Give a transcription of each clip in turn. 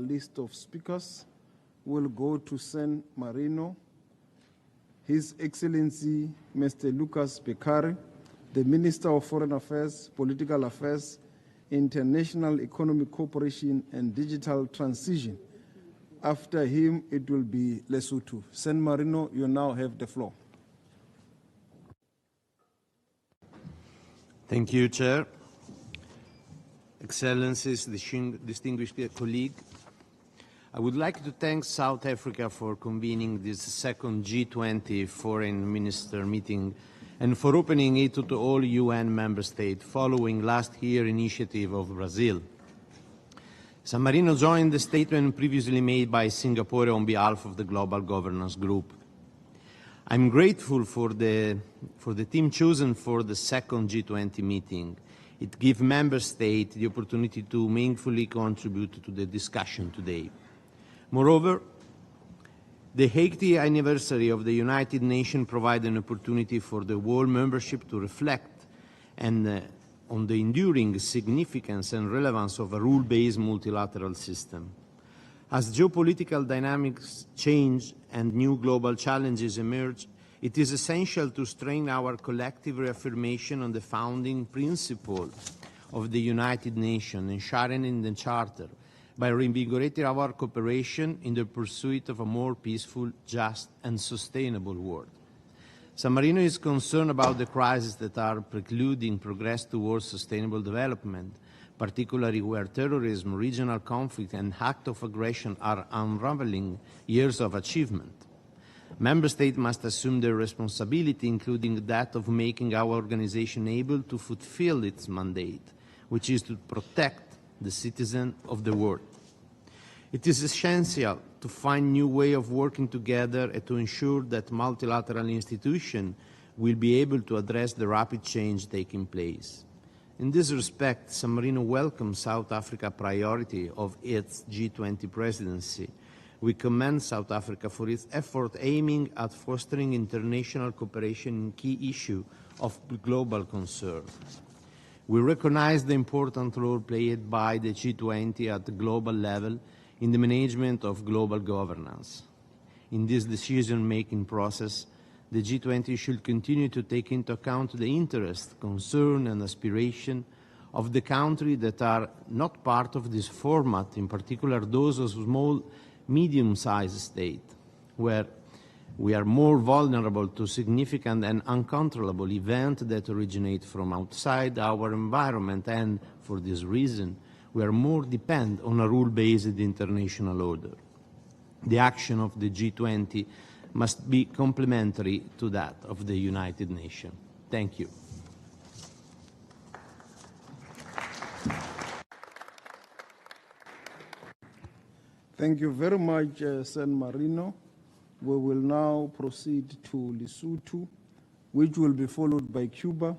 list of speakers will go to San Marino, His Excellency Mr. Lucas Beccari, the Minister of Foreign Affairs, Political Affairs, International Economic Cooperation and Digital Transition. After him, it will be Lesotho. San Marino, you now have the floor. Thank you, Chair. Excellencies, distinguished colleague, I would like to thank South Africa for convening this second G20 Foreign Minister Meeting and for opening it to all UN member states following last year's initiative of Brazil. San Marino joined the statement previously made by Singapore on behalf of the Global Governance Group. I'm grateful for the team chosen for the second G20 meeting. It gives member states the opportunity to meaningfully contribute to the discussion today. Moreover, the 80th anniversary of the United Nations provides an opportunity for the world membership to reflect on the enduring significance and relevance of a rule-based multilateral system. As geopolitical dynamics change and new global challenges emerge, it is essential to strengthen our collective reaffirmation on the founding principle of the United Nations enshrined in the Charter by reinvigorating our cooperation in the pursuit of a more peaceful, just and sustainable world. San Marino is concerned about the crises that are precluding progress towards sustainable development, particularly where terrorism, regional conflict and acts of aggression are unraveling years of achievement. Member States must assume their responsibility, including that of making our organization able to fulfill its mandate, which is to protect the citizens of the world. It is essential to find new ways of working together and to ensure that multilateral institutions will be able to address the rapid change taking place. In this respect, San Marino welcomes South Africa's priority of its G20 presidency. We commend South Africa for its effort aiming at fostering international cooperation in key issues of global concern. We recognize the important role played by the G20 at the global level in the management of global governance. In this decision-making process, the G20 should continue to take into account the interests, concern and aspiration of the countries that are not part of this format, in particular those of small, medium-sized states, where we are more vulnerable to significant and uncontrollable events that originate from outside our environment, and for this reason, we are more dependent on a rule-based international order. The action of the G20 must be complementary to that of the United Nations. Thank you. Thank you very much, San Marino. We will now proceed to Lesotho, which will be followed by Cuba.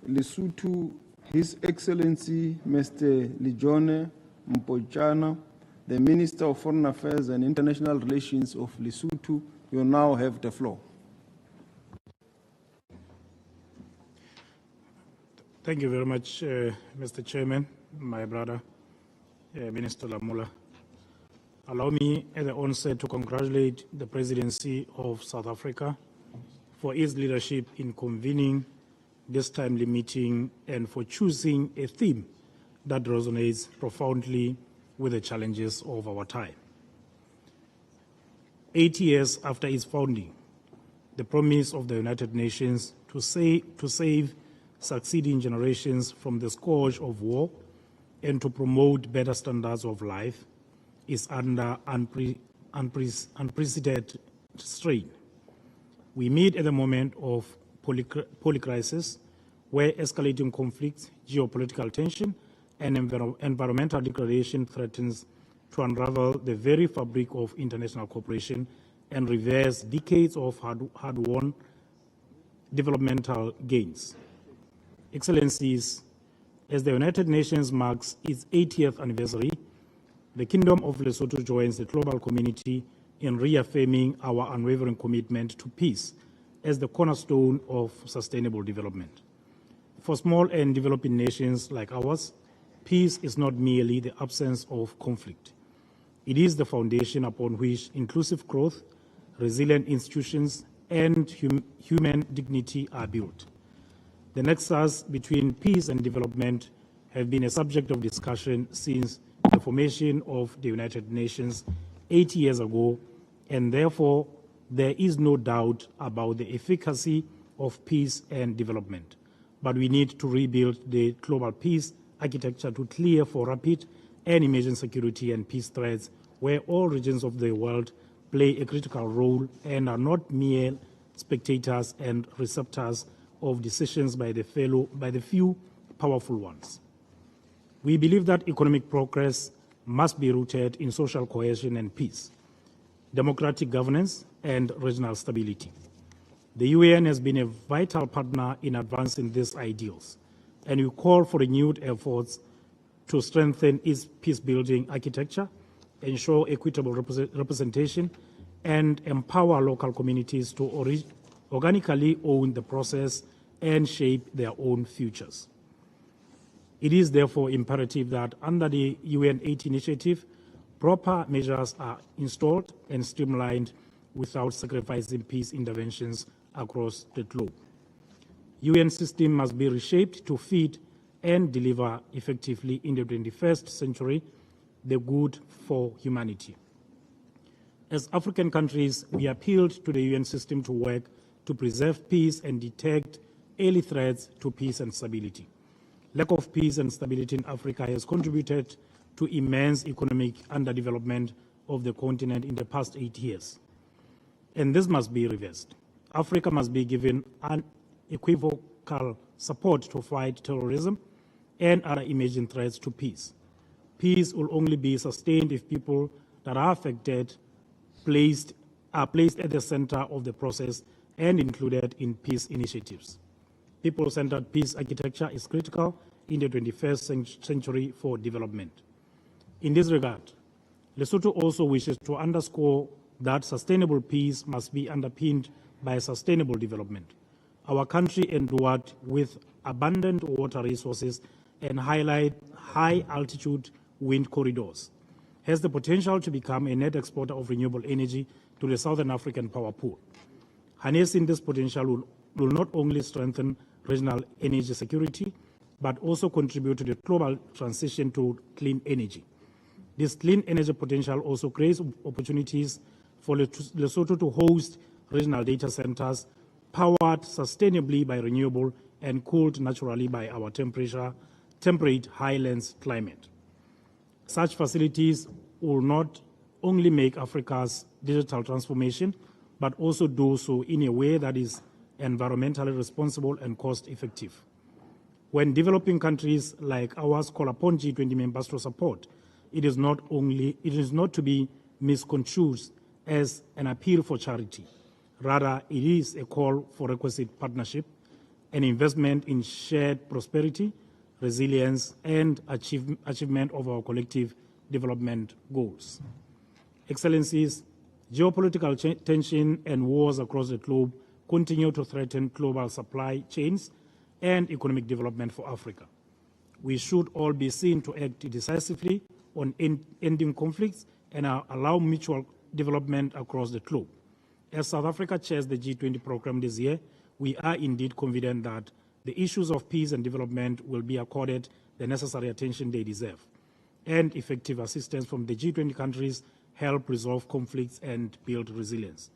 Lesotho, His Excellency Mr. Lijone Mpochana, the Minister of Foreign Affairs and International Relations of Lesotho, you now have the floor. Thank you very much, Mr. Chairman, my brother, Minister Lamula. Allow me at the onset to congratulate the Presidency of South Africa for its leadership in convening this timely meeting and for choosing a theme that resonates profoundly with the challenges of our time. 8 years after its founding, the promise of the United Nations to save succeeding generations from the scourge of war and to promote better standards of life is under unprecedented strain. We meet at a moment of polycrisis, where escalating conflicts, geopolitical tension, and environmental degradation threatens to unravel the very fabric of international cooperation and reverse decades of hard-won developmental gains. Excellencies, as the United Nations marks its 80th anniversary, the Kingdom of Lesotho joins the global community in reaffirming our unwavering commitment to peace as the cornerstone of sustainable development. For small and developing nations like ours, peace is not merely the absence of conflict. It is the foundation upon which inclusive growth, resilient institutions, and human dignity are built. The nexus between peace and development have been a subject of discussion since the formation of the United Nations 80 years ago, and therefore there is no doubt about the efficacy of peace and development. But we need to rebuild the global peace architecture to clear for rapid and emerging security and peace threats where all regions of the world play a critical role and are not mere spectators and receptors of decisions by the few powerful ones. We believe that economic progress must be rooted in social cohesion and peace, democratic governance, and regional stability. The UN has been a vital partner in advancing these ideals, and we call for renewed efforts to strengthen its peace-building architecture, ensure equitable representation, and empower local communities to organically own the process and shape their own futures. It is therefore imperative that under the UN 8 initiative, proper measures are installed and streamlined without sacrificing peace interventions across the globe. UN system must be reshaped to feed and deliver effectively in the 21st century the good for humanity. As African countries, we appealed to the UN system to work to preserve peace and detect early threats to peace and stability. Lack of peace and stability in Africa has contributed to immense economic underdevelopment of the continent in the past 8 years. And this must be reversed. Africa must be given unequivocal support to fight terrorism and other emerging threats to peace. Peace will only be sustained if people that are affected are placed at the center of the process and included in peace initiatives. People-centered peace architecture is critical in the 21st century for development. In this regard, Lesotho also wishes to underscore that sustainable peace must be underpinned by sustainable development. Our country, endued with abundant water resources and high-altitude wind corridors, has the potential to become a net exporter of renewable energy to the Southern African power pool. Harnessing this potential will not only strengthen regional energy security, but also contribute to the global transition to clean energy. This clean energy potential also creates opportunities for Lesotho to host regional data centers powered sustainably by renewable and cooled naturally by our temperate highlands climate. Such facilities will not only make Africa's digital transformation, but also do so in a way that is environmentally responsible and cost-effective. When developing countries like ours call upon G20 members to support, it is not to be misconstrued as an appeal for charity. Rather, it is a call for requisite partnership, an investment in shared prosperity, resilience, and achievement of our collective development goals. Excellencies, geopolitical tension and wars across the globe continue to threaten global supply chains and economic development for Africa. We should all be seen to act decisively on ending conflicts and allow mutual development across the globe. As South Africa chairs the G20 program this year, we are indeed confident that the issues of peace and development will be accorded the necessary attention they deserve, and effective assistance from the G20 countries help resolve conflicts and build resilience.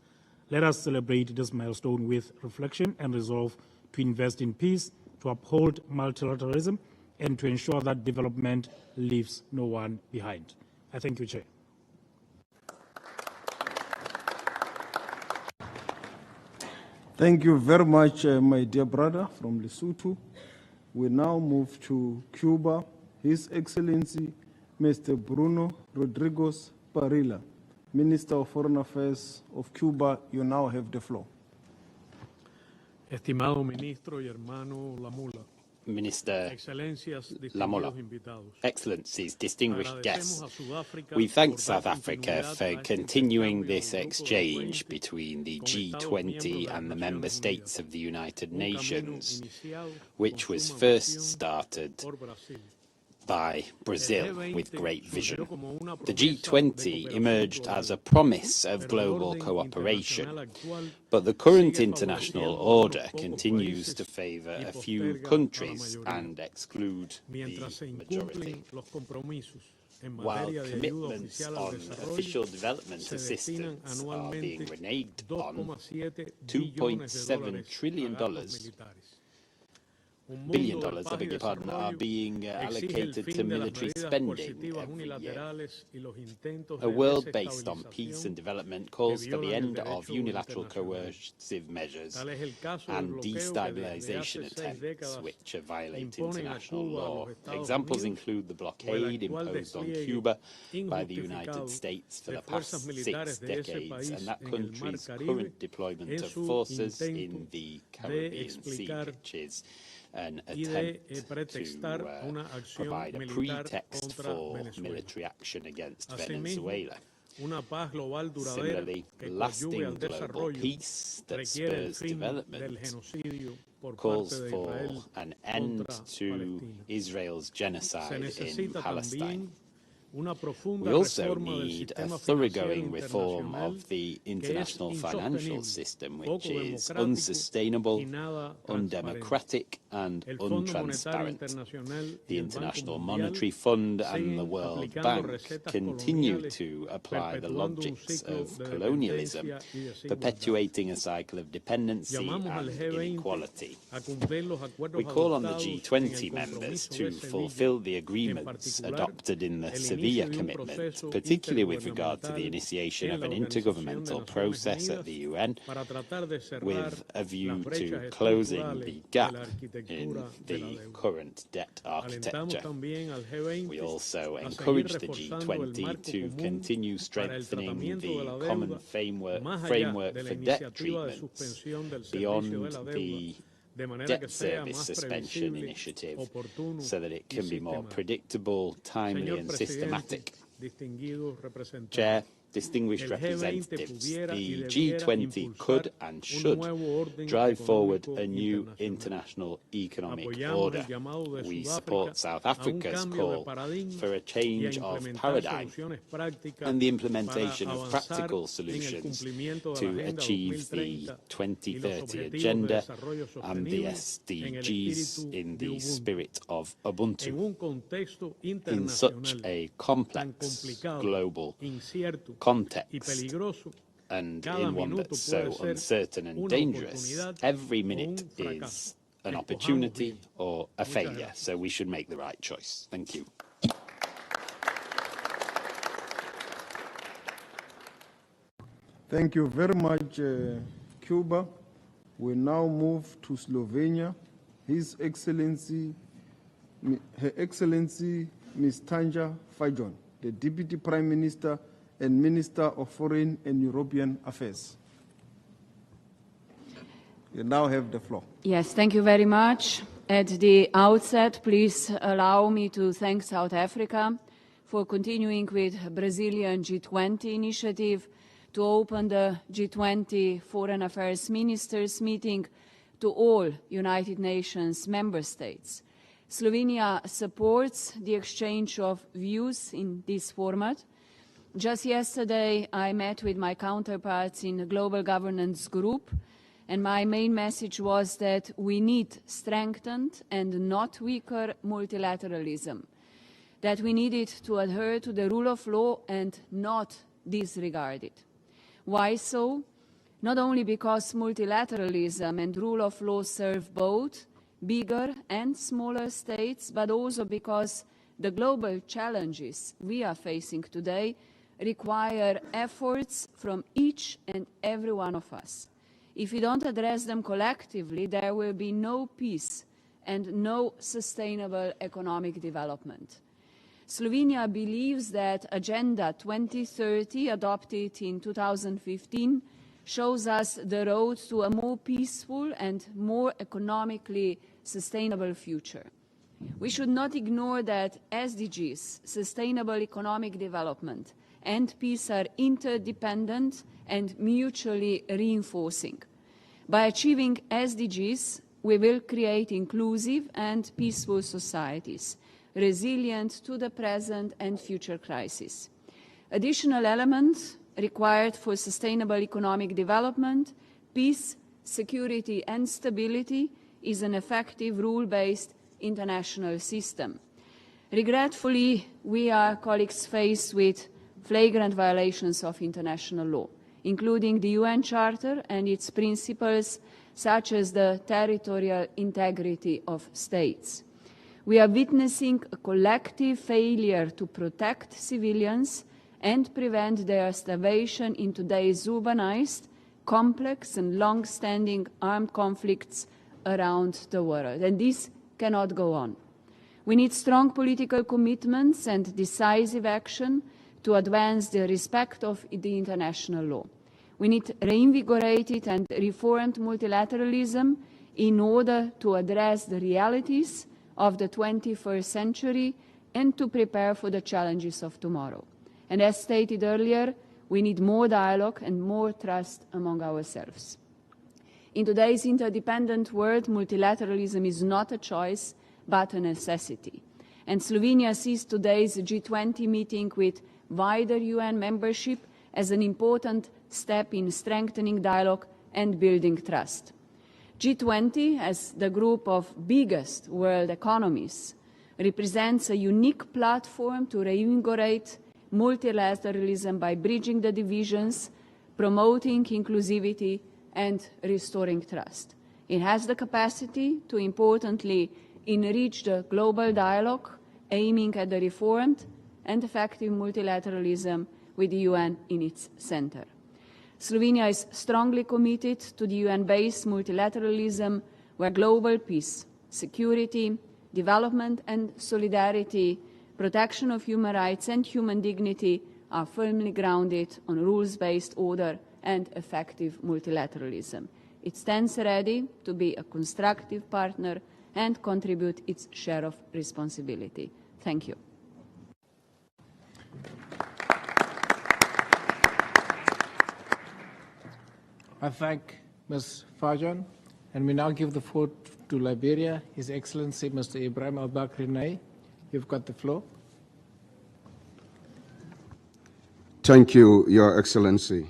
Let us celebrate this milestone with reflection and resolve to invest in peace, to uphold multilateralism, and to ensure that development leaves no one behind. I thank you, Chair. Thank you very much, my dear brother from Lesotho. We now move to Cuba. His Excellency, Mr. Bruno Rodriguez Parilla, Minister of Foreign Affairs of Cuba, you now have the floor. Estimado ministro y hermano Lamula, Minister Excelencias, Lamola, distinguidos invitados. Excellencies, distinguished guests, Agradecemos a Sudáfrica we thank por South dar Africa continuidad for a este continuing intercambio this del Grupo de exchange 20 between the con Estados G20 miembros de and the las member Naciones states Unidas, of the United un camino Nations, iniciado which con was suma first ambición started por Brasil. by Brazil with great vision. The G20 emerged as a promise of global cooperation, but the current international order continues to favour a few countries and exclude the majority. While commitments on official development assistance are being reneged on, $2.7 trillion billion, I beg your pardon, are being allocated to military spending every year. A world based on peace and development calls for the end of unilateral coercive measures and destabilisation attempts which violate international law. Examples include the blockade imposed on Cuba by the United States for the past 6 decades and that country's current deployment of forces in the Caribbean Sea, which is an attempt to provide a pretext for military action against Venezuela. Similarly, lasting global peace that spurs development calls for an end to Israel's genocide in Palestine. We also need a thoroughgoing reform of the international financial system, which is unsustainable, undemocratic and untransparent. The International Monetary Fund and the World Bank continue to apply the logics of colonialism, perpetuating a cycle of dependency and inequality. We call on the G20 members to fulfil the agreements adopted in the Sevilla commitment, particularly with regard to the initiation of an intergovernmental process at the UN with a view to closing the gap in the current debt architecture. We also encourage the G20 to continue strengthening the common framework for debt treatments beyond the debt service suspension initiative so that it can be more predictable, timely and systematic. Chair, distinguished representatives, the G20 could and should drive forward a new international economic order. We support South Africa's call for a change of paradigm and the implementation of practical solutions to achieve the 2030 agenda and the SDGs in the spirit of Ubuntu. In such a complex global context and in one that's so uncertain and dangerous, every minute is an opportunity or a failure, so we should make the right choice. Thank you. Thank you very much, Cuba. We now move to Slovenia. Her Excellency Ms. Tanja Fajon, the Deputy Prime Minister and Minister of Foreign and European Affairs. You now have the floor. Yes, thank you very much. At the outset, please allow me to thank South Africa for continuing with Brazilian G20 initiative to open the G20 Foreign Affairs Ministers Meeting to all United Nations member states. Slovenia supports the exchange of views in this format. Just yesterday, I met with my counterparts in the Global Governance Group, and my main message was that we need strengthened and not weaker multilateralism, that we needed to adhere to the rule of law and not disregard it. Why so? Not only because multilateralism and rule of law serve both bigger and smaller states, but also because the global challenges we are facing today require efforts from each and every one of us. If we don't address them collectively, there will be no peace and no sustainable economic development. Slovenia believes that Agenda 2030, adopted in 2015, shows us the road to a more peaceful and more economically sustainable future. We should not ignore that SDGs, sustainable economic development, and peace are interdependent and mutually reinforcing. By achieving SDGs, we will create inclusive and peaceful societies. resilient to the present and future crises. Additional elements required for sustainable economic development, peace, security and stability is an effective rule-based international system. Regretfully, we are, colleagues, faced with flagrant violations of international law, including the UN Charter and its principles, such as the territorial integrity of states. We are witnessing a collective failure to protect civilians and prevent their starvation in today's urbanized, complex and long-standing armed conflicts around the world. And this cannot go on. We need strong political commitments and decisive action to advance the respect of the international law. We need reinvigorated and reformed multilateralism in order to address the realities of the 21st century and to prepare for the challenges of tomorrow. And as stated earlier, we need more dialogue and more trust among ourselves. In today's interdependent world, multilateralism is not a choice, but a necessity. And Slovenia sees today's G20 meeting with wider UN membership as an important step in strengthening dialogue and building trust. G20, as the group of biggest world economies, represents a unique platform to reinvigorate multilateralism by bridging the divisions, promoting inclusivity, and restoring trust. It has the capacity to importantly enrich the global dialogue, aiming at the reformed and effective multilateralism with the UN in its center. Slovenia is strongly committed to the UN-based multilateralism where global peace, security, development and solidarity, protection of human rights and human dignity are firmly grounded on rules-based order and effective multilateralism. It stands ready to be a constructive partner and contribute its share of responsibility. Thank you. I thank Ms. Fajon, and we now give the floor to Liberia, His Excellency Mr. Ibrahim Al-Bakri Nay. You've got the floor. Thank you, Your Excellency.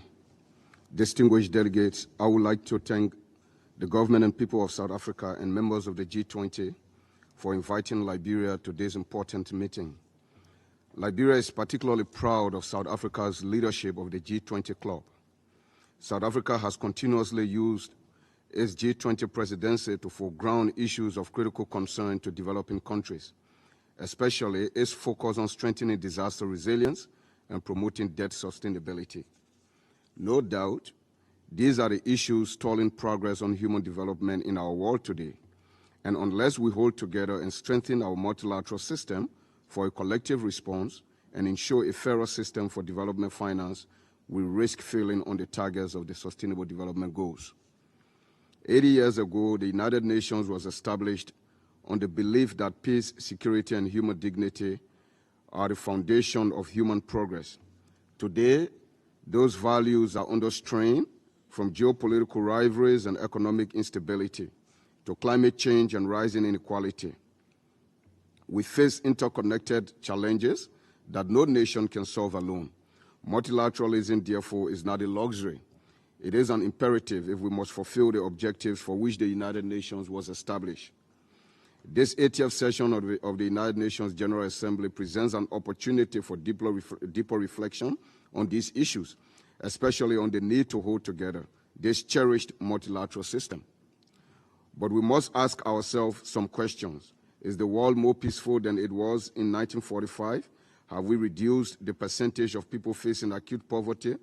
Distinguished delegates, I would like to thank the government and people of South Africa and members of the G20 for inviting Liberia to this important meeting. Liberia is particularly proud of South Africa's leadership of the G20 club. South Africa has continuously used its G20 presidency to foreground issues of critical concern to developing countries, especially its focus on strengthening disaster resilience and promoting debt sustainability. No doubt, these are the issues stalling progress on human development in our world today. And unless we hold together and strengthen our multilateral system for a collective response and ensure a fairer system for development finance, we risk failing on the targets of the Sustainable Development Goals. 80 years ago, the United Nations was established on the belief that peace, security, and human dignity are the foundation of human progress. Today, those values are under strain, from geopolitical rivalries and economic instability to climate change and rising inequality. We face interconnected challenges that no nation can solve alone. Multilateralism, therefore, is not a luxury. It is an imperative if we must fulfill the objectives for which the United Nations was established. This 80th session of the United Nations General Assembly presents an opportunity for deeper reflection on these issues, especially on the need to hold together this cherished multilateral system. But we must ask ourselves some questions. Is the world more peaceful than it was in 1945? Have we reduced the percentage of people facing acute poverty?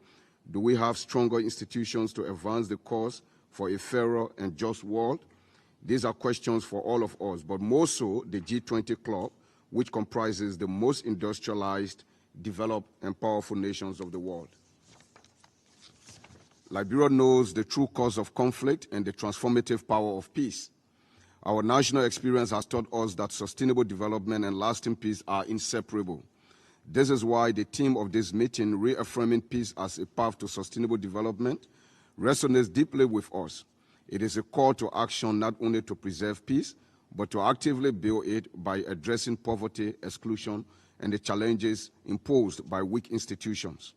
Do we have stronger institutions to advance the cause for a fairer and just world? These are questions for all of us, but more so the G20 club, which comprises the most industrialized, developed, and powerful nations of the world. Liberia knows the true cause of conflict and the transformative power of peace. Our national experience has taught us that sustainable development and lasting peace are inseparable. This is why the theme of this meeting, reaffirming peace as a path to sustainable development, resonates deeply with us. It is a call to action not only to preserve peace, but to actively build it by addressing poverty, exclusion, and the challenges imposed by weak institutions.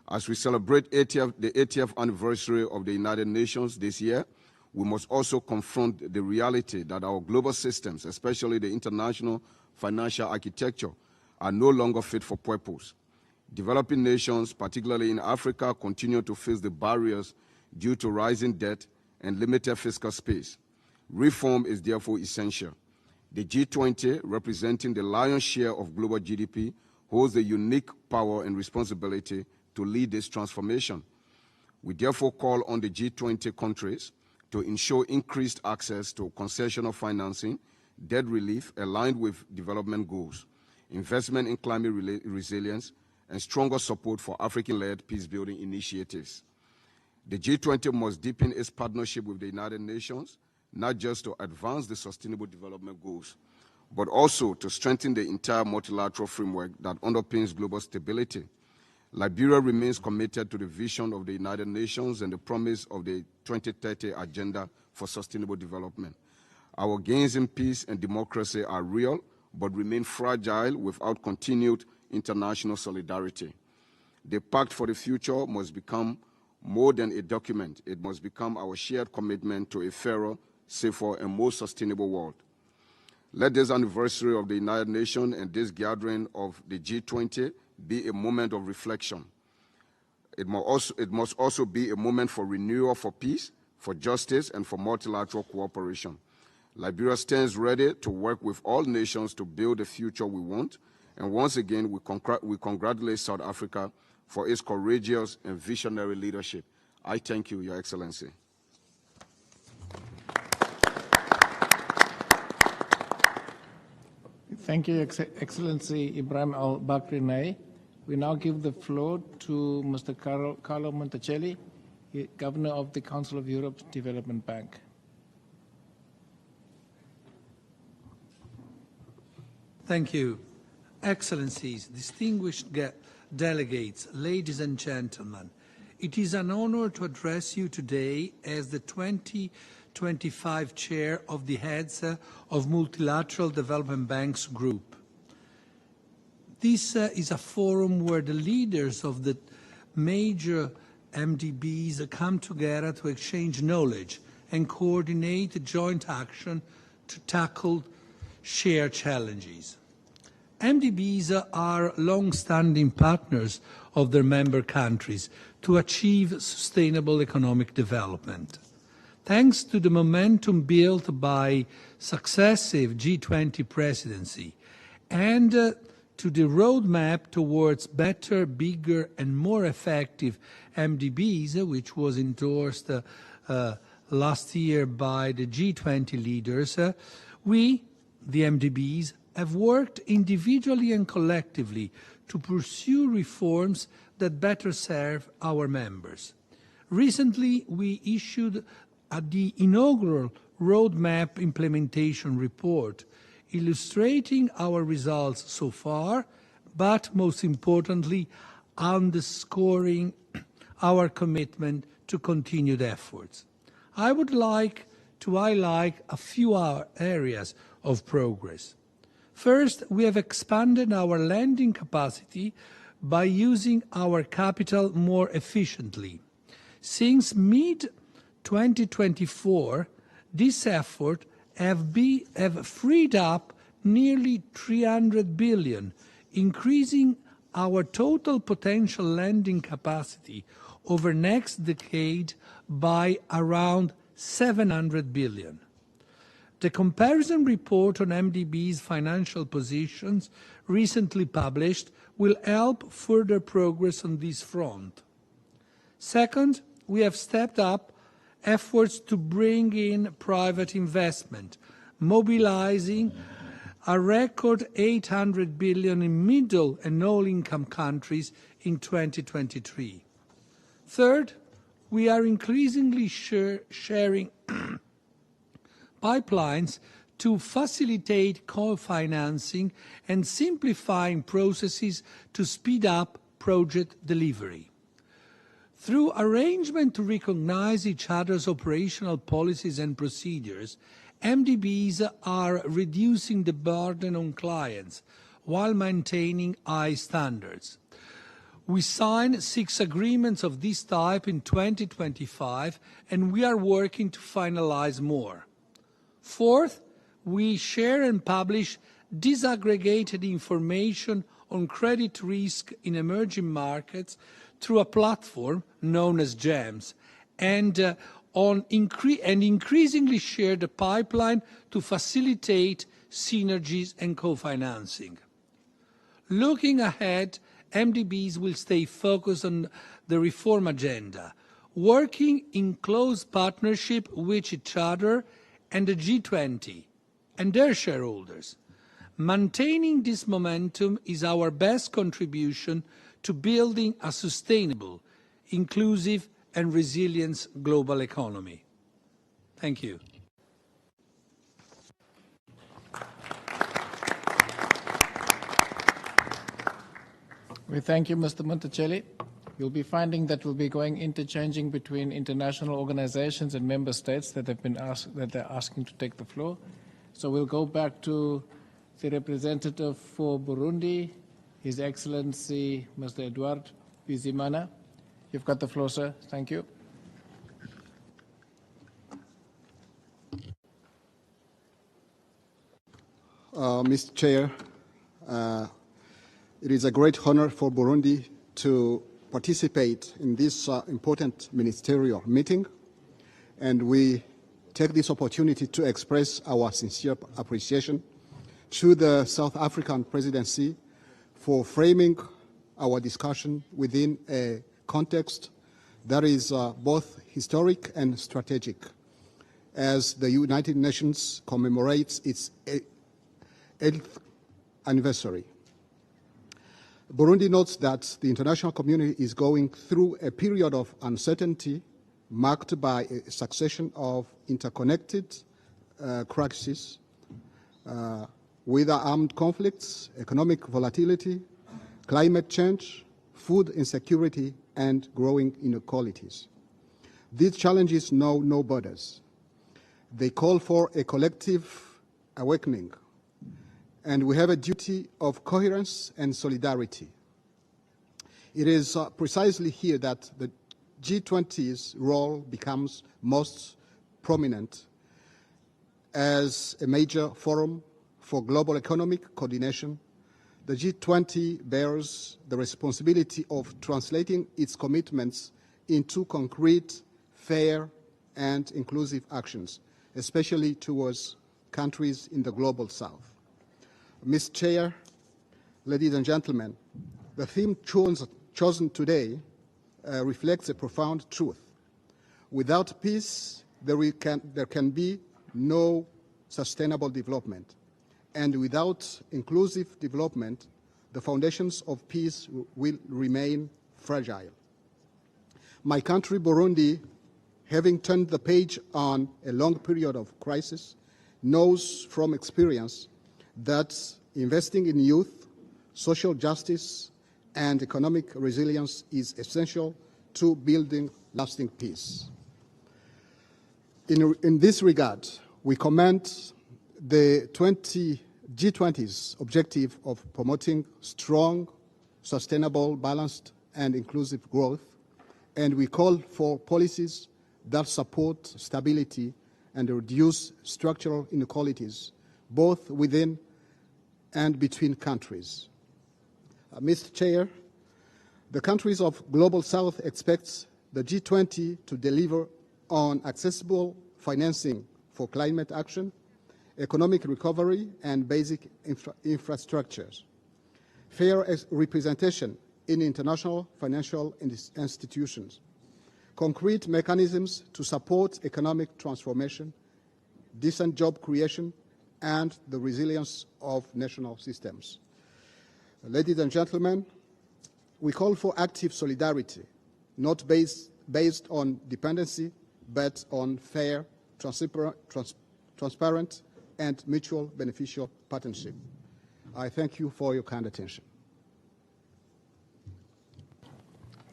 As we celebrate the 80th anniversary of the United Nations this year, we must also confront the reality that our global systems, especially the international financial architecture, are no longer fit for purpose. Developing nations, particularly in Africa, continue to face the barriers due to rising debt and limited fiscal space. Reform is therefore essential. The G20, representing the lion's share of global GDP, holds the unique power and responsibility to lead this transformation. We therefore call on the G20 countries to ensure increased access to concessional financing, debt relief aligned with development goals, investment in climate resilience, and stronger support for African-led peace-building initiatives. The G20 must deepen its partnership with the United Nations, not just to advance the Sustainable Development Goals, but also to strengthen the entire multilateral framework that underpins global stability. Liberia remains committed to the vision of the United Nations and the promise of the 2030 Agenda for Sustainable Development. Our gains in peace and democracy are real, but remain fragile without continued international solidarity. The Pact for the Future must become more than a document. It must become our shared commitment to a fairer, safer, and more sustainable world. Let this anniversary of the United Nations and this gathering of the G20 be a moment of reflection. It must also be a moment for renewal, for peace, for justice, and for multilateral cooperation. Liberia stands ready to work with all nations to build the future we want, and once again, we congratulate South Africa for its courageous and visionary leadership. I thank you, Your Excellency. Thank you, Excellency Ibrahim Al-Bakri Nay. We now give the floor to Mr. Carlo Monticelli, Governor of the Council of Europe's Development Bank. Thank you. Excellencies, distinguished delegates, ladies and gentlemen, it is an honor to address you today as the 2025 chair of the heads of Multilateral Development Banks Group. This is a forum where the leaders of the major MDBs come together to exchange knowledge and coordinate joint action to tackle shared challenges. MDBs are long-standing partners of their member countries to achieve sustainable economic development. Thanks to the momentum built by successive G20 presidency and to the roadmap towards better, bigger, and more effective MDBs, which was endorsed last year by the G20 leaders, we, the MDBs, have worked individually and collectively to pursue reforms that better serve our members. Recently, we issued the inaugural Roadmap Implementation Report, illustrating our results so far, but most importantly, underscoring our commitment to continued efforts. I would like to highlight a few areas of progress. First, we have expanded our lending capacity by using our capital more efficiently. Since mid-2024, this effort have freed up nearly 300 billion, increasing our total potential lending capacity over next decade by around 700 billion. The comparison report on MDB's financial positions recently published will help further progress on this front. Second, we have stepped up efforts to bring in private investment, mobilizing a record 800 billion in middle and low-income countries in 2023. Third, we are increasingly sharing pipelines to facilitate co-financing and simplifying processes to speed up project delivery. Through arrangement to recognize each other's operational policies and procedures, MDBs are reducing the burden on clients while maintaining high standards. We signed 6 agreements of this type in 2025, and we are working to finalize more. Fourth, we share and publish disaggregated information on credit risk in emerging markets through a platform known as GEMS, and increasingly share the pipeline to facilitate synergies and co-financing. Looking ahead, MDBs will stay focused on the reform agenda, working in close partnership with each other and the G20 and their shareholders. Maintaining this momentum is our best contribution to building a sustainable, inclusive and resilient global economy. Thank you. We thank you, Mr. Monticelli. You'll be finding that we'll be going interchanging between international organizations and member states that have been they're asking to take the floor. So we'll go back to the representative for Burundi, His Excellency Mr. Edouard Bizimana. You've got the floor, sir. Thank you. Mr. Chair, it is a great honor for Burundi to participate in this important ministerial meeting, and we take this opportunity to express our sincere appreciation to the South African Presidency for framing our discussion within a context that is both historic and strategic, as the United Nations commemorates its 8th anniversary. Burundi notes that the international community is going through a period of uncertainty marked by a succession of interconnected crises, whether armed conflicts, economic volatility, climate change, food insecurity, and growing inequalities. These challenges know no borders. They call for a collective awakening, and we have a duty of coherence and solidarity. It is precisely here that the G20's role becomes most prominent as a major forum for global economic coordination. The G20 bears the responsibility of translating its commitments into concrete, fair, and inclusive actions, especially towards countries in the global south. Mr. Chair, ladies and gentlemen, the theme chosen today reflects a profound truth. Without peace, there can be no sustainable development. And without inclusive development, the foundations of peace will remain fragile. My country, Burundi, having turned the page on a long period of crisis, knows from experience that investing in youth, social justice, and economic resilience is essential to building lasting peace. In this regard, we commend the G20's objective of promoting strong, sustainable, balanced, and inclusive growth, and we call for policies that support stability and reduce structural inequalities, both within and between countries. Mr. Chair, the countries of Global South expect the G20 to deliver on accessible financing for climate action, economic recovery, and basic infrastructures, fair representation in international financial institutions, concrete mechanisms to support economic transformation, decent job creation, and the resilience of national systems. Ladies and gentlemen, we call for active solidarity, not based on dependency, but on fair, transparent, and mutual beneficial partnership. I thank you for your kind attention.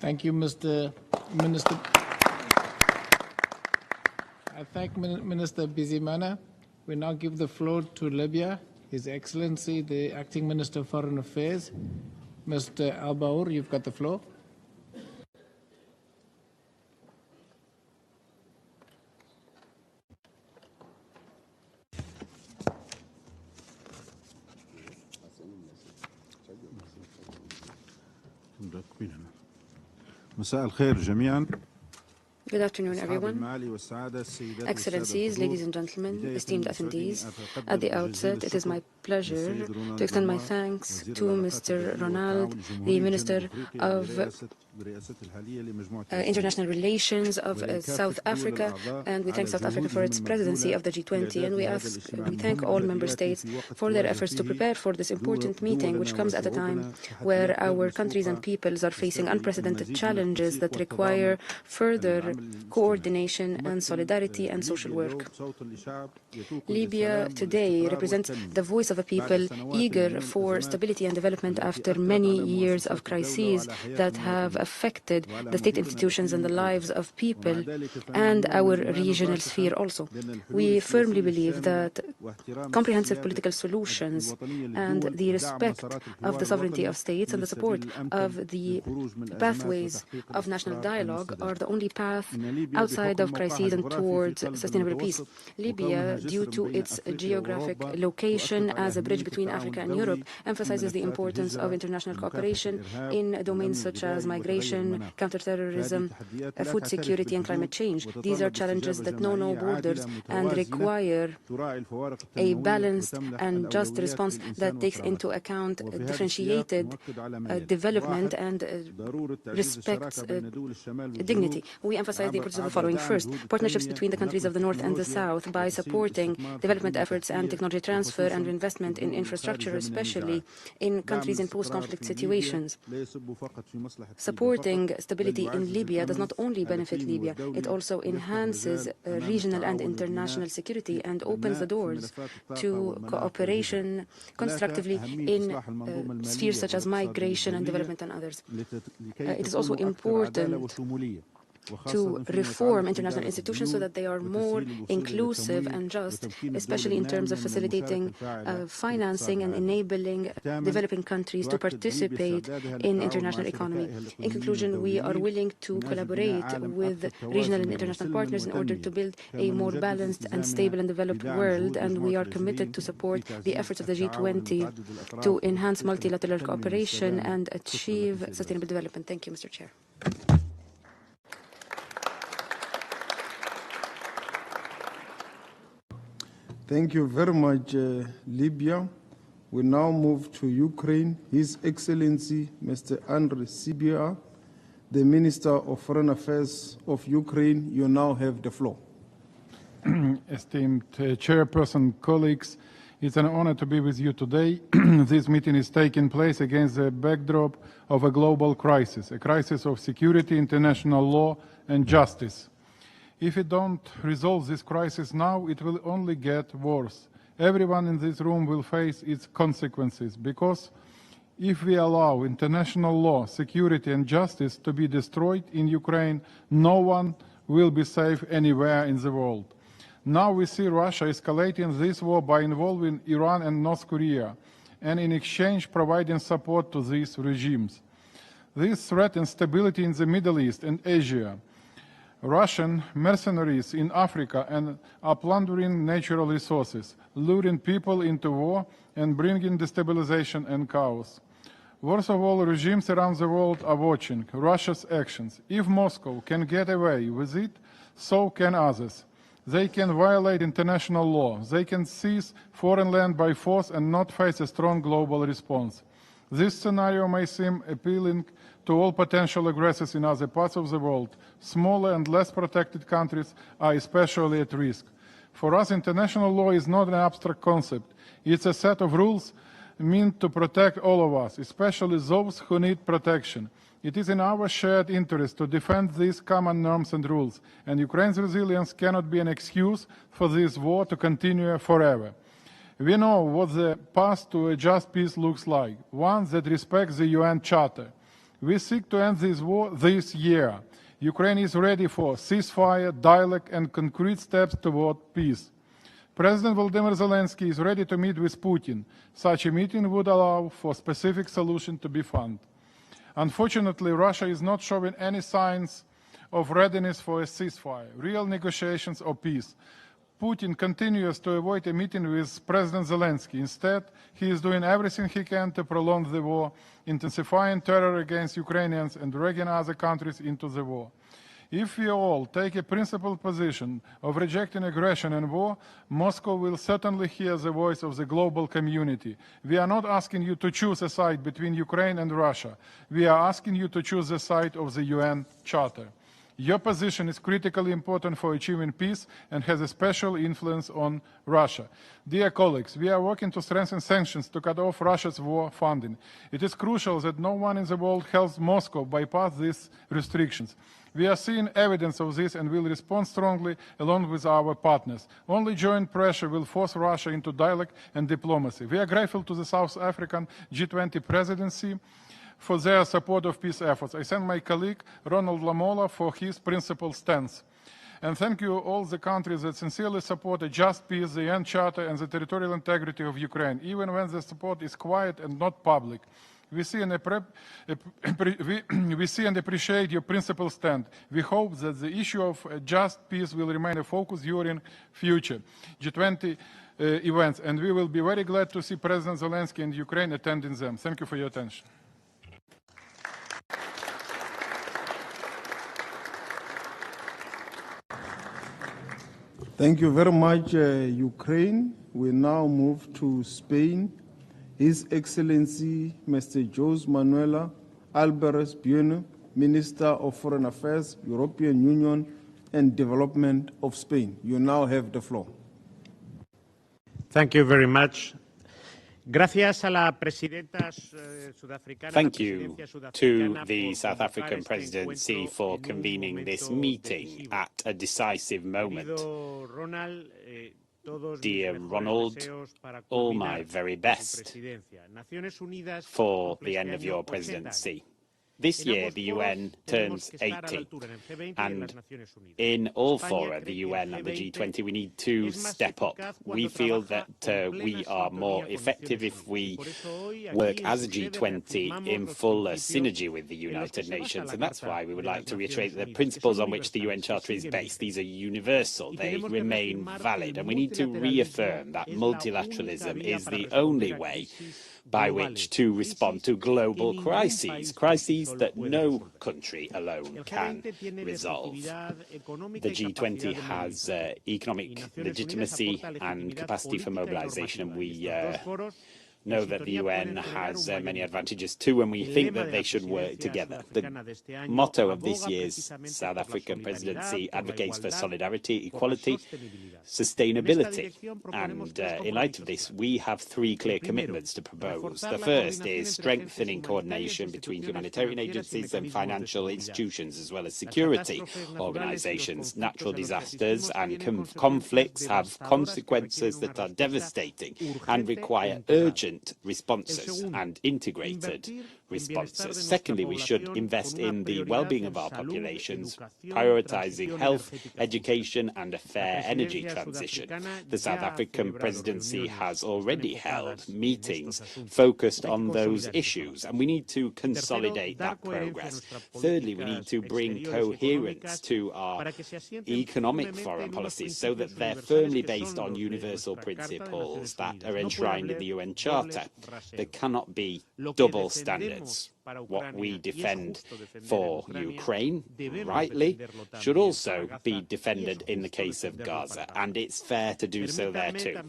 Thank you, Mr. Minister. I thank Minister Bizimana. We now give the floor to Libya, His Excellency, the Acting Minister of Foreign Affairs. Mr. Al-Baour, you've got the floor. مساء الخير جميعا. Good afternoon, everyone. Excellencies, ladies and gentlemen, esteemed attendees, at the outset, it is my pleasure to extend my thanks to Mr. Ronald, the Minister of International Relations of South Africa, and we thank South Africa for its presidency of the G20, and we thank all member states for their efforts to prepare for this important meeting, which comes at a time where our countries and peoples are facing unprecedented challenges that require further coordination and solidarity and social work. Libya today represents the voice of a people eager for stability and development after many years of crises that have affected the state institutions and the lives of people and our regional sphere also. We firmly believe that comprehensive political solutions and the respect of the sovereignty of states and the support of the pathways of national dialogue are the only path outside of crises and towards sustainable peace. Libya, due to its geographic location as a bridge between Africa and Europe, emphasizes the importance of international cooperation in domains such as migration, counterterrorism, food security, and climate change. These are challenges that know no borders and require a balanced and just response that takes into account differentiated development and respects dignity. We emphasize the importance of the following. First, partnerships between the countries of the North and the South by supporting development efforts and technology transfer and investment in infrastructure, especially in countries in post-conflict situations. Supporting stability in Libya does not only benefit Libya, it also enhances regional and international security and opens the doors to cooperation constructively in spheres such as migration and development and others. It is also important to reform international institutions so that they are more inclusive and just, especially in terms of facilitating financing and enabling developing countries to participate in international economy. In conclusion, we are willing to collaborate with regional and international partners in order to build a more balanced and stable and developed world, and we are committed to support the efforts of the G20 to enhance multilateral cooperation and achieve sustainable development. Thank you, Mr. Chair. Thank you very much, Libya. We now move to Ukraine. His Excellency, Mr. Andriy Sybiha, the Minister of Foreign Affairs of Ukraine, you now have the floor. Esteemed Chairperson, colleagues, it's an honor to be with you today. This meeting is taking place against the backdrop of a global crisis, a crisis of security, international law, and justice. If we don't resolve this crisis now, it will only get worse. Everyone in this room will face its consequences, because if we allow international law, security, and justice to be destroyed in Ukraine, no one will be safe anywhere in the world. Now we see Russia escalating this war by involving Iran and North Korea, and in exchange providing support to these regimes. This threatens stability in the Middle East and Asia. Russian mercenaries in Africa and are plundering natural resources, luring people into war and bringing destabilization and chaos. Worst of all, regimes around the world are watching Russia's actions. If Moscow can get away with it, so can others. They can violate international law. They can seize foreign land by force and not face a strong global response. This scenario may seem appealing to all potential aggressors in other parts of the world. Smaller and less protected countries are especially at risk. For us, international law is not an abstract concept. It's a set of rules meant to protect all of us, especially those who need protection. It is in our shared interest to defend these common norms and rules, and Ukraine's resilience cannot be an excuse for this war to continue forever. We know what the path to a just peace looks like, one that respects the UN Charter. We seek to end this war this year. Ukraine is ready for ceasefire, dialogue, and concrete steps toward peace. President Volodymyr Zelensky is ready to meet with Putin. Such a meeting would allow for specific solution to be found. Unfortunately, Russia is not showing any signs of readiness for a ceasefire, real negotiations or peace. Putin continues to avoid a meeting with President Zelensky. Instead, he is doing everything he can to prolong the war, intensifying terror against Ukrainians and dragging other countries into the war. If we all take a principled position of rejecting aggression and war, Moscow will certainly hear the voice of the global community. We are not asking you to choose a side between Ukraine and Russia. We are asking you to choose the side of the UN Charter. Your position is critically important for achieving peace and has a special influence on Russia. Dear colleagues, we are working to strengthen sanctions to cut off Russia's war funding. It is crucial that no one in the world helps Moscow bypass these restrictions. We are seeing evidence of this and will respond strongly along with our partners. Only joint pressure will force Russia into dialogue and diplomacy. We are grateful to the South African G20 Presidency for their support of peace efforts. I thank my colleague Ronald Lamola for his principled stance. And thank you all the countries that sincerely support a just peace, the UN Charter and the territorial integrity of Ukraine, even when the support is quiet and not public. We see and appreciate your principled stand. We hope that the issue of a just peace will remain a focus during future G20 events, and we will be very glad to see President Zelensky and Ukraine attending them. Thank you for your attention. Thank you very much, Ukraine. We now move to Spain. His Excellency, Mr. Jose Manuel Alvarez Bueno, Minister of Foreign Affairs, European Union and Development of Spain. You now have the floor. Thank you very much. Gracias a la presidenta sudafricana. Thank you to the South African Presidency for convening this meeting at a decisive moment. Dear Ronald, all my very best for the end of your presidency. This year, the UN turns 80, and in all fora, the UN and the G20, we need to step up. We feel that we are more effective if we work as a G20 in full synergy with the United Nations, and that's why we would like to reiterate the principles on which the UN Charter is based. These are universal, they remain valid, and we need to reaffirm that multilateralism is the only way by which to respond to global crises, crises that no country alone can resolve. The G20 has economic legitimacy and capacity for mobilization, and we know that the UN has many advantages too, and we think that they should work together. The motto of this year's South African presidency advocates for solidarity, equality, sustainability. And in light of this, we have three clear commitments to propose. The first is strengthening coordination between humanitarian agencies and financial institutions, as well as security organizations. Natural disasters and conflicts have consequences that are devastating and require urgent responses and integrated responses. Secondly, we should invest in the well-being of our populations, prioritizing health, education, and a fair energy transition. The South African presidency has already held meetings focused on those issues, and we need to consolidate that progress. Thirdly, we need to bring coherence to our economic foreign policies so that they're firmly based on universal principles that are enshrined in the UN Charter. There cannot be double standards. What we defend for Ukraine, rightly, should also be defended in the case of Gaza, and it's fair to do so there too.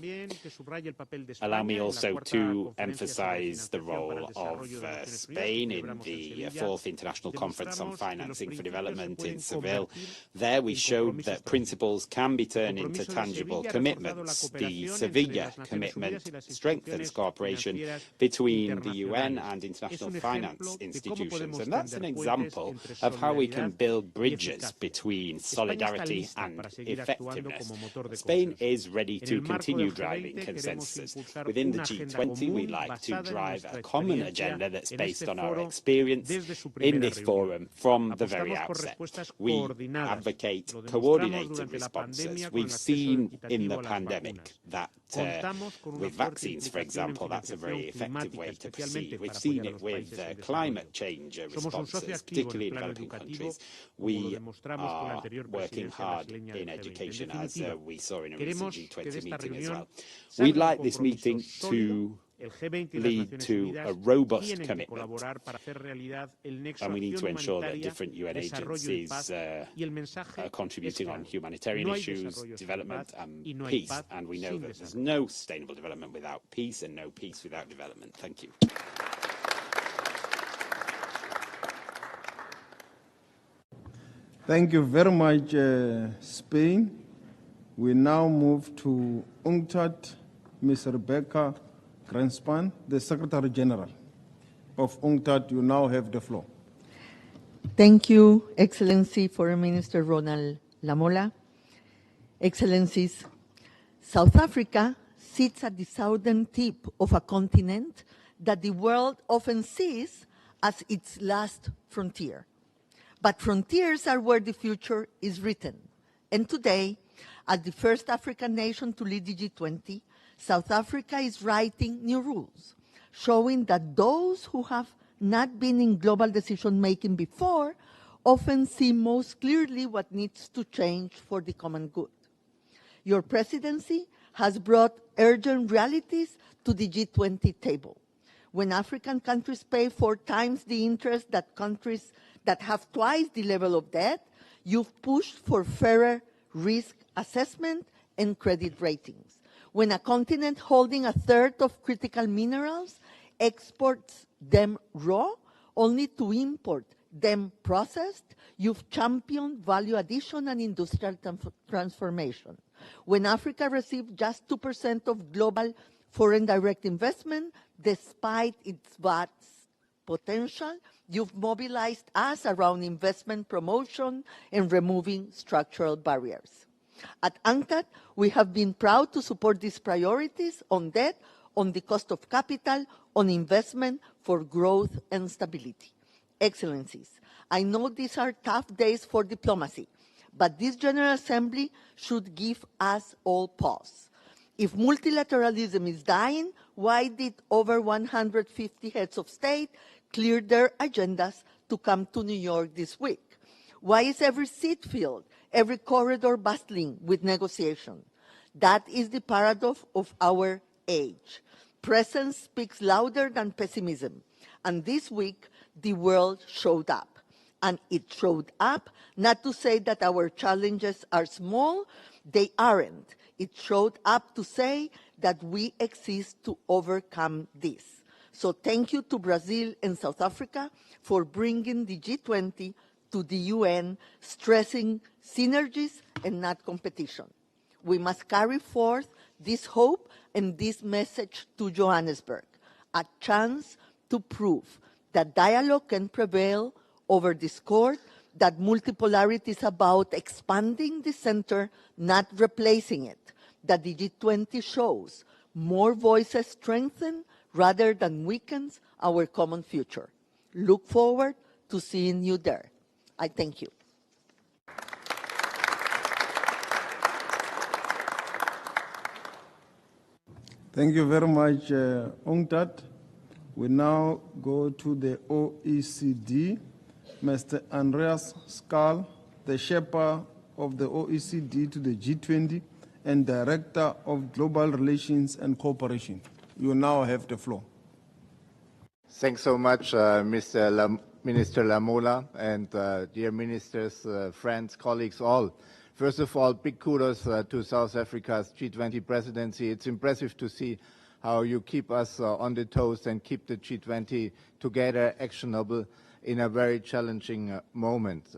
Allow me also to emphasize the role of Spain in the 4th International Conference on Financing for Development in Seville. There we showed that principles can be turned into tangible commitments. The Sevilla commitment strengthens cooperation between the UN and international finance its institutions. And that's an example of how we can build bridges between solidarity and effectiveness. Spain is ready to continue driving consensus. Within the G20, we like to drive a common agenda that's based on our experience in this forum from the very outset. We advocate coordinated responses. We've seen in the pandemic that with vaccines, for example, that's a very effective way to proceed. We've seen it with climate change responses, particularly in developing countries. We are working hard in education, as we saw in a recent G20 meeting as well. We'd like this meeting to lead to a robust commitment, and we need to ensure that different UN agencies are contributing on humanitarian issues, development and peace, and we know that there's no sustainable development without peace and no peace without development. Thank you. Thank you very much, Spain. We now move to UNCTAD, Ms. Rebecca Greenspan, the Secretary General of UNCTAD. You now have the floor. Thank you, Excellency Foreign Minister Ronald Lamola. Excellencies, South Africa sits at the southern tip of a continent that the world often sees as its last frontier. But frontiers are where the future is written. And today, as the first African nation to lead the G20, South Africa is writing new rules, showing that those who have not been in global decision-making before often see most clearly what needs to change for the common good. Your presidency has brought urgent realities to the G20 table. When African countries pay 4 times the interest that countries that have twice the level of debt, you've pushed for fairer risk assessment and credit ratings. When a continent holding a third of critical minerals exports them raw, only to import them processed, you've championed value addition and industrial transformation. When Africa received just 2% of global foreign direct investment, despite its vast potential, you've mobilized us around investment promotion and removing structural barriers. At UNCTAD, we have been proud to support these priorities on debt, on the cost of capital, on investment for growth and stability. Excellencies, I know these are tough days for diplomacy, but this General Assembly should give us all pause. If multilateralism is dying, why did over 150 heads of state clear their agendas to come to New York this week? Why is every seat filled, every corridor bustling with negotiation? That is the paradox of our age. Presence speaks louder than pessimism. And this week, the world showed up. And it showed up not to say that our challenges are small, they aren't. It showed up to say that we exist to overcome this. So thank you to Brazil and South Africa for bringing the G20 to the UN, stressing synergies and not competition. We must carry forth this hope and this message to Johannesburg, a chance to prove that dialogue can prevail over discord, that multipolarity is about expanding the center, not replacing it, that the G20 shows more voices strengthen rather than weakens our common future. Look forward to seeing you there. I thank you. Thank you very much, UNCTAD. We now go to the OECD. Mr. Andreas Skal, the Sherpa of the OECD to the G20 and Director of Global Relations and Cooperation. You now have the floor. Thanks so much, Minister Lamola, and dear ministers, friends, colleagues, all. First of all, big kudos to South Africa's G20 presidency. It's impressive to see how you keep us on the toes and keep the G20 together, actionable in a very challenging moment.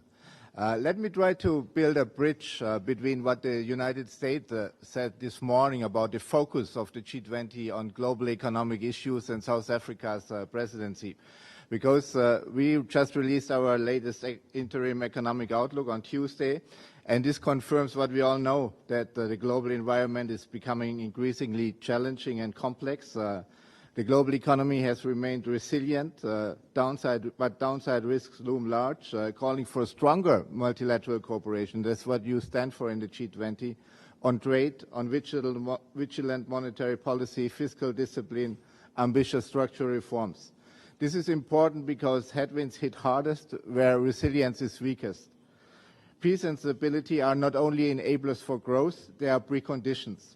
Let me try to build a bridge between what the United States said this morning about the focus of the G20 on global economic issues and South Africa's presidency. because we just released our latest interim economic outlook on Tuesday, and this confirms what we all know, that the global environment is becoming increasingly challenging and complex. The global economy has remained resilient, but downside risks loom large, calling for stronger multilateral cooperation. That's what you stand for in the G20, on trade, on vigilant monetary policy, fiscal discipline, ambitious structural reforms. This is important because headwinds hit hardest where resilience is weakest. Peace and stability are not only enablers for growth, they are preconditions.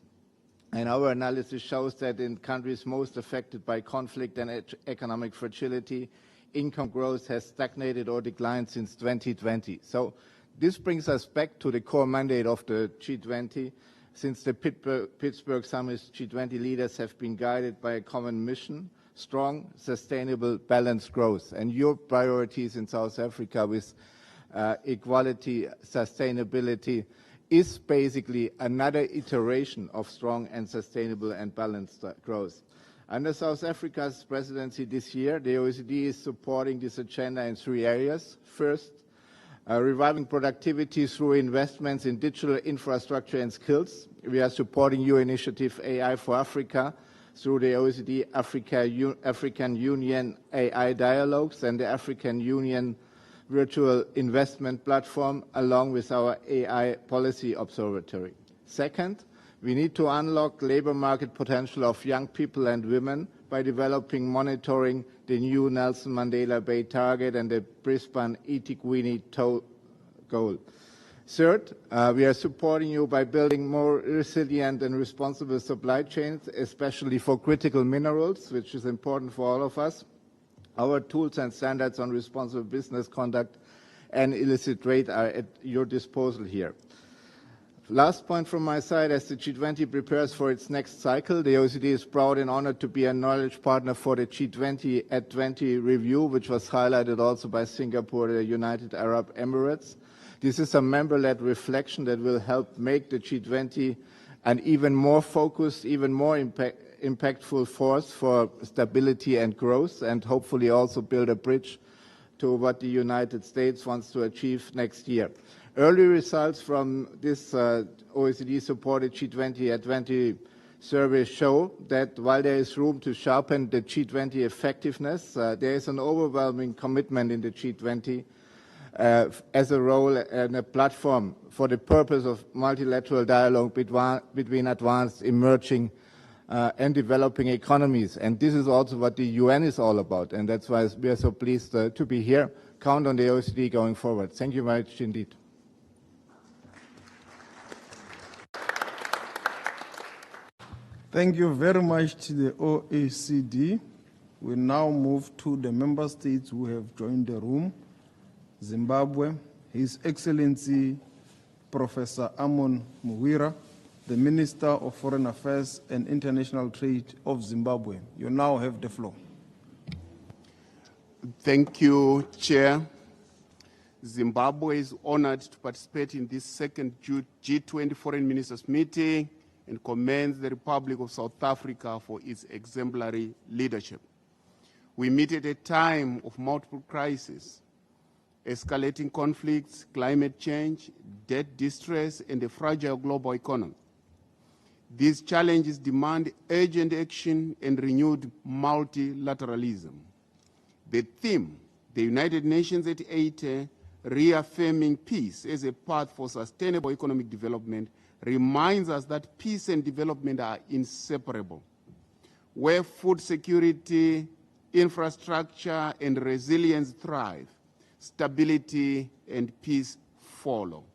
And our analysis shows that in countries most affected by conflict and economic fragility, income growth has stagnated or declined since 2020. So this brings us back to the core mandate of the G20. Since the Pittsburgh Summit, G20 leaders have been guided by a common mission: strong, sustainable, balanced growth. And your priorities in South Africa with equality, sustainability, is basically another iteration of strong and sustainable and balanced growth. Under South Africa's presidency this year, the OECD is supporting this agenda in 3 areas. First, reviving productivity through investments in digital infrastructure and skills. We are supporting your initiative AI for Africa through the OECD African Union AI Dialogues and the African Union Virtual Investment Platform, along with our AI Policy Observatory. Second, we need to unlock labor market potential of young people and women by developing monitoring the new Nelson Mandela Bay target and the Brisbane eThekwini goal. Third, we are supporting you by building more resilient and responsible supply chains, especially for critical minerals, which is important for all of us. Our tools and standards on responsible business conduct and illicit trade are at your disposal here. Last point from my side, as the G20 prepares for its next cycle, the OECD is proud and honored to be a knowledge partner for the G20 at 20 review, which was highlighted also by Singapore, the United Arab Emirates. This is a member-led reflection that will help make the G20 an even more focused, even more impactful force for stability and growth, and hopefully also build a bridge to what the United States wants to achieve next year. Early results from this OECD-supported G20 at 20 survey show that while there is room to sharpen the G20 effectiveness, there is an overwhelming commitment in the G20 as a role and a platform for the purpose of multilateral dialogue between advanced, emerging, and developing economies. And this is also what the UN is all about, and that's why we are so pleased to be here. Count on the OECD going forward. Thank you very much indeed. Thank you very much to the OECD. We now move to the member states who have joined the room. Zimbabwe, His Excellency Professor Amon Muwira, the Minister of Foreign Affairs and International Trade of Zimbabwe. You now have the floor. Thank you, Chair. Zimbabwe is honored to participate in this second G20 Foreign Ministers Meeting and commends the Republic of South Africa for its exemplary leadership. We meet at a time of multiple crises: escalating conflicts, climate change, debt distress, and a fragile global economy. These challenges demand urgent action and renewed multilateralism. The theme, the United Nations at 80, reaffirming peace as a path for sustainable economic development, reminds us that peace and development are inseparable. Where food security, infrastructure, and resilience thrive, stability and peace follow.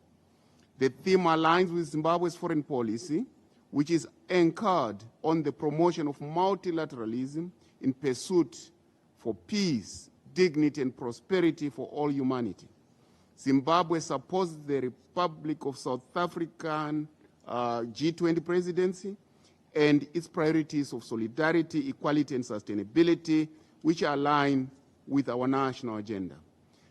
The theme aligns with Zimbabwe's foreign policy, which is anchored on the promotion of multilateralism in pursuit for peace, dignity, and prosperity for all humanity. Zimbabwe supports the Republic of South African G20 presidency and its priorities of solidarity, equality, and sustainability, which align with our national agenda.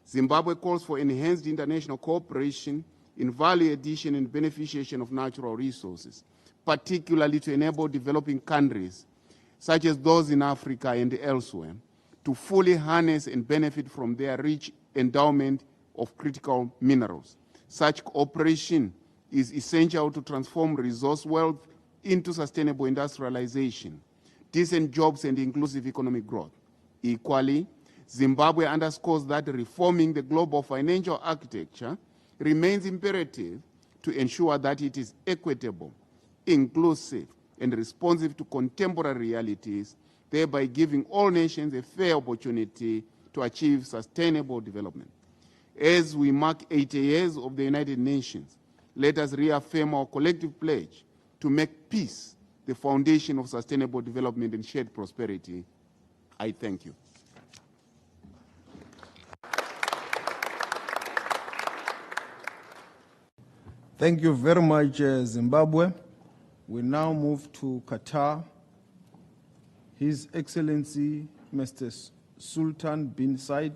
Zimbabwe calls for enhanced international cooperation in value addition and beneficiation of natural resources, particularly to enable developing countries, such as those in Africa and elsewhere, to fully harness and benefit from their rich endowment of critical minerals. Such cooperation is essential to transform resource wealth into sustainable industrialization, decent jobs, and inclusive economic growth. Equally, Zimbabwe underscores that reforming the global financial architecture remains imperative to ensure that it is equitable, inclusive, and responsive to contemporary realities, thereby giving all nations a fair opportunity to achieve sustainable development. As we mark 80 years of the United Nations, let us reaffirm our collective pledge to make peace the foundation of sustainable development and shared prosperity. I thank you. Thank you very much, Zimbabwe. We now move to Qatar. His Excellency, Mr. Sultan bin Said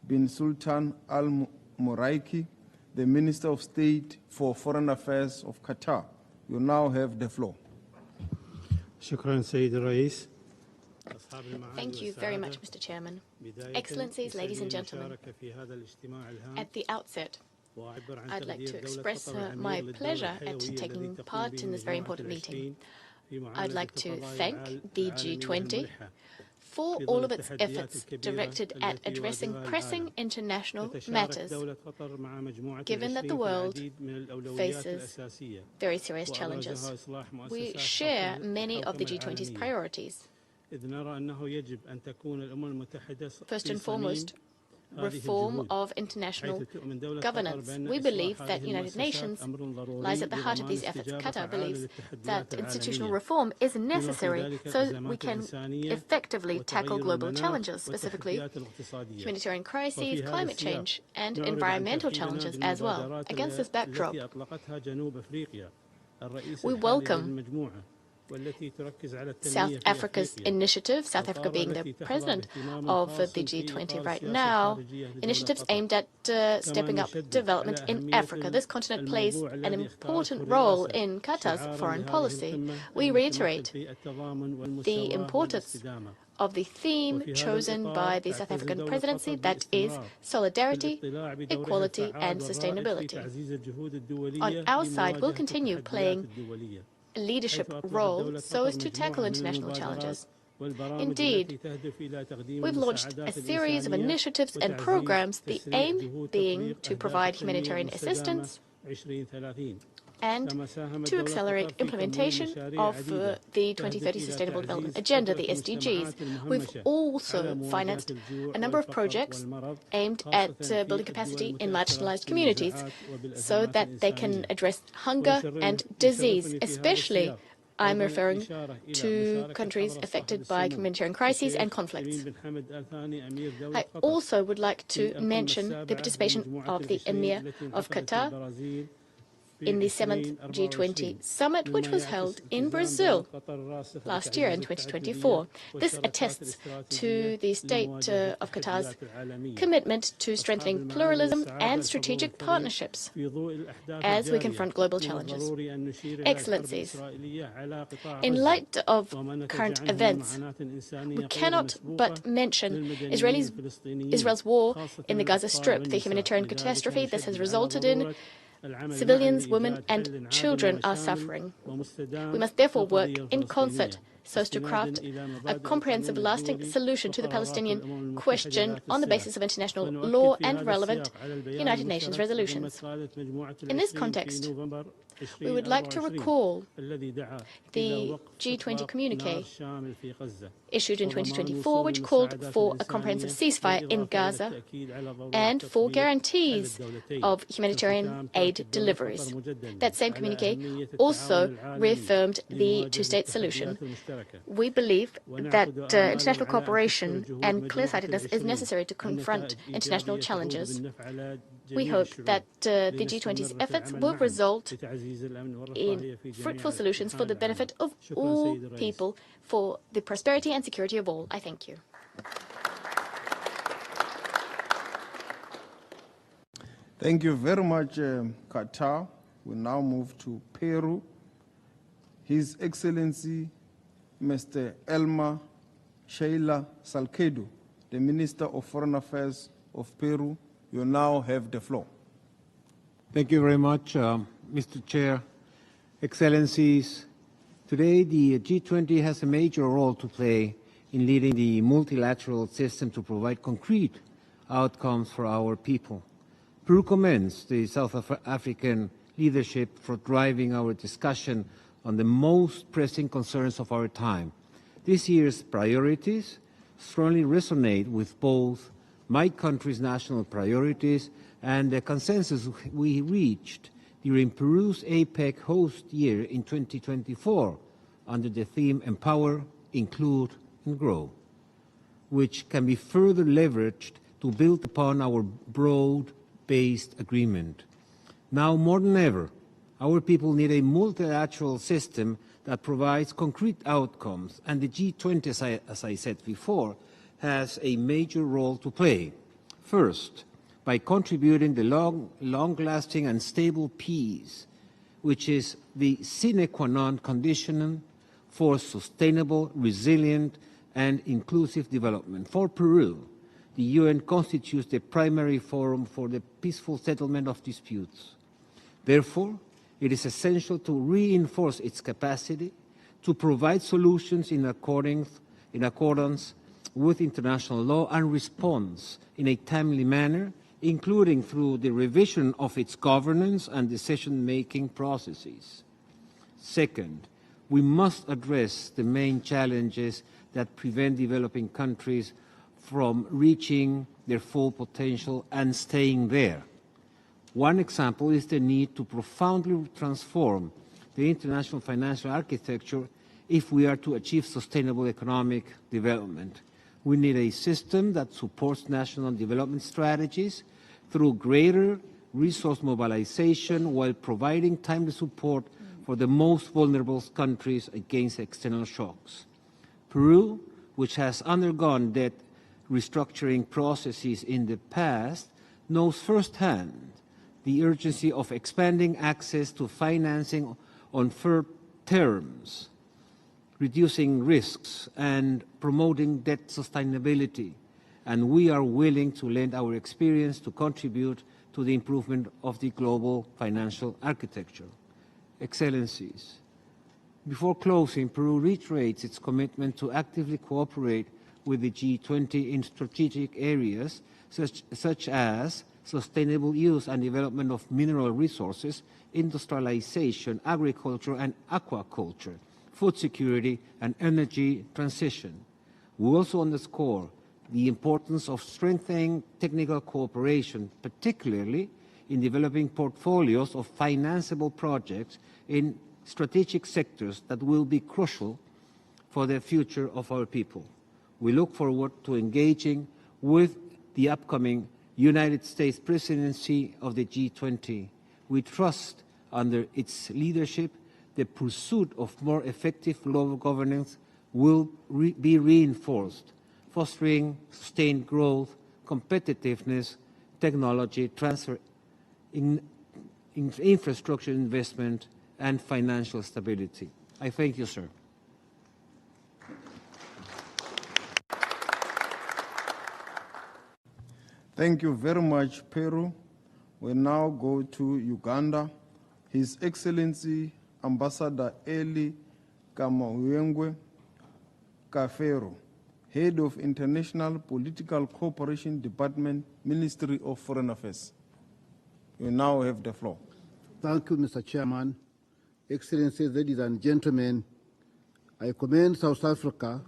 bin Sultan Al Muraiki, the Minister of State for Foreign Affairs of Qatar. You now have the floor. Thank you very much, Mr. Chairman. Excellencies, ladies and gentlemen, at the outset, I'd like to express my pleasure at taking part in this very important meeting. I'd like to thank the G20 for all of its efforts directed at addressing pressing international matters, given that the world faces very serious challenges. We share many of the G20's priorities. First and foremost, reform of international governance. We believe that the United Nations lies at the heart of these efforts. Qatar believes that institutional reform is necessary so we can effectively tackle global challenges, specifically humanitarian crises, climate change, and environmental challenges as well. Against this backdrop, we welcome South Africa's initiative, South Africa being the president of the G20 right now, initiatives aimed at stepping up development in Africa. This continent plays an important role in Qatar's foreign policy. We reiterate the importance of the theme chosen by the South African presidency, that is solidarity, equality, and sustainability. On our side, we'll continue playing leadership role so as to tackle international challenges. Indeed, we've launched a series of initiatives and programs, the aim being to provide humanitarian assistance and to accelerate implementation of the 2030 Sustainable Development Agenda, the SDGs. We've also financed a number of projects aimed at building capacity in marginalized communities so that they can address hunger and disease, especially I'm referring to countries affected by humanitarian crises and conflicts. I also would like to mention the participation of the Emir of Qatar in the 7th G20 summit, which was held in Brazil last year in 2024. This attests to the state of Qatar's commitment to strengthening pluralism and strategic partnerships as we confront global challenges. Excellencies, in light of current events, we cannot but mention Israel's war in the Gaza Strip, the humanitarian catastrophe this has resulted in. Civilians, women, and children are suffering. We must therefore work in concert so as to craft a comprehensive, lasting solution to the Palestinian question on the basis of international law and relevant United Nations resolutions. In this context, we would like to recall the G20 communiqué issued in 2024, which called for a comprehensive ceasefire in Gaza and for guarantees of humanitarian aid deliveries. That same communiqué also reaffirmed the two-state solution. We believe that international cooperation and clear-sightedness is necessary to confront international challenges. We hope that the G20's efforts will result in fruitful solutions for the benefit of all people, for the prosperity and security of all. I thank you. Thank you very much, Qatar. We now move to Peru. His Excellency, Mr. Elmer Sheila Salcedo, the Minister of Foreign Affairs of Peru. You now have the floor. Thank you very much, Mr. Chair. Excellencies, today the G20 has a major role to play in leading the multilateral system to provide concrete outcomes for our people. Peru commends the South African leadership for driving our discussion on the most pressing concerns of our time. This year's priorities strongly resonate with both my country's national priorities and the consensus we reached during Peru's APEC host year in 2024 under the theme Empower, Include and Grow, which can be further leveraged to build upon our broad-based agreement. Now more than ever, our people need a multilateral system that provides concrete outcomes, and the G20, as I said before, has a major role to play. First, by contributing the long-lasting and stable peace, which is the sine qua non condition for sustainable, resilient, and inclusive development. For Peru, the UN constitutes the primary forum for the peaceful settlement of disputes. Therefore, it is essential to reinforce its capacity to provide solutions in accordance with international law and response in a timely manner, including through the revision of its governance and decision-making processes. Second, we must address the main challenges that prevent developing countries from reaching their full potential and staying there. One example is the need to profoundly transform the international financial architecture if we are to achieve sustainable economic development. We need a system that supports national development strategies through greater resource mobilization while providing timely support for the most vulnerable countries against external shocks. Peru, which has undergone debt restructuring processes in the past, knows firsthand the urgency of expanding access to financing on fair terms, reducing risks, and promoting debt sustainability. And we are willing to lend our experience to contribute to the improvement of the global financial architecture. Excellencies, before closing, Peru reiterates its commitment to actively cooperate with the G20 in strategic areas such as sustainable use and development of mineral resources, industrialization, agriculture and aquaculture, food security and energy transition. We also underscore the importance of strengthening technical cooperation, particularly in developing portfolios of financeable projects in strategic sectors that will be crucial for the future of our people. We look forward to engaging with the upcoming United States Presidency of the G20. We trust under its leadership the pursuit of more effective global governance will be reinforced, fostering sustained growth, competitiveness, technology transfer, infrastructure investment, and financial stability. I thank you, sir. Thank you very much, Peru. We now go to Uganda. His Excellency Ambassador Eli Kamawengwe Kafero, Head of International Political Cooperation Department, Ministry of Foreign Affairs. You now have the floor. Thank you, Mr. Chairman. Excellencies, ladies and gentlemen, I commend South Africa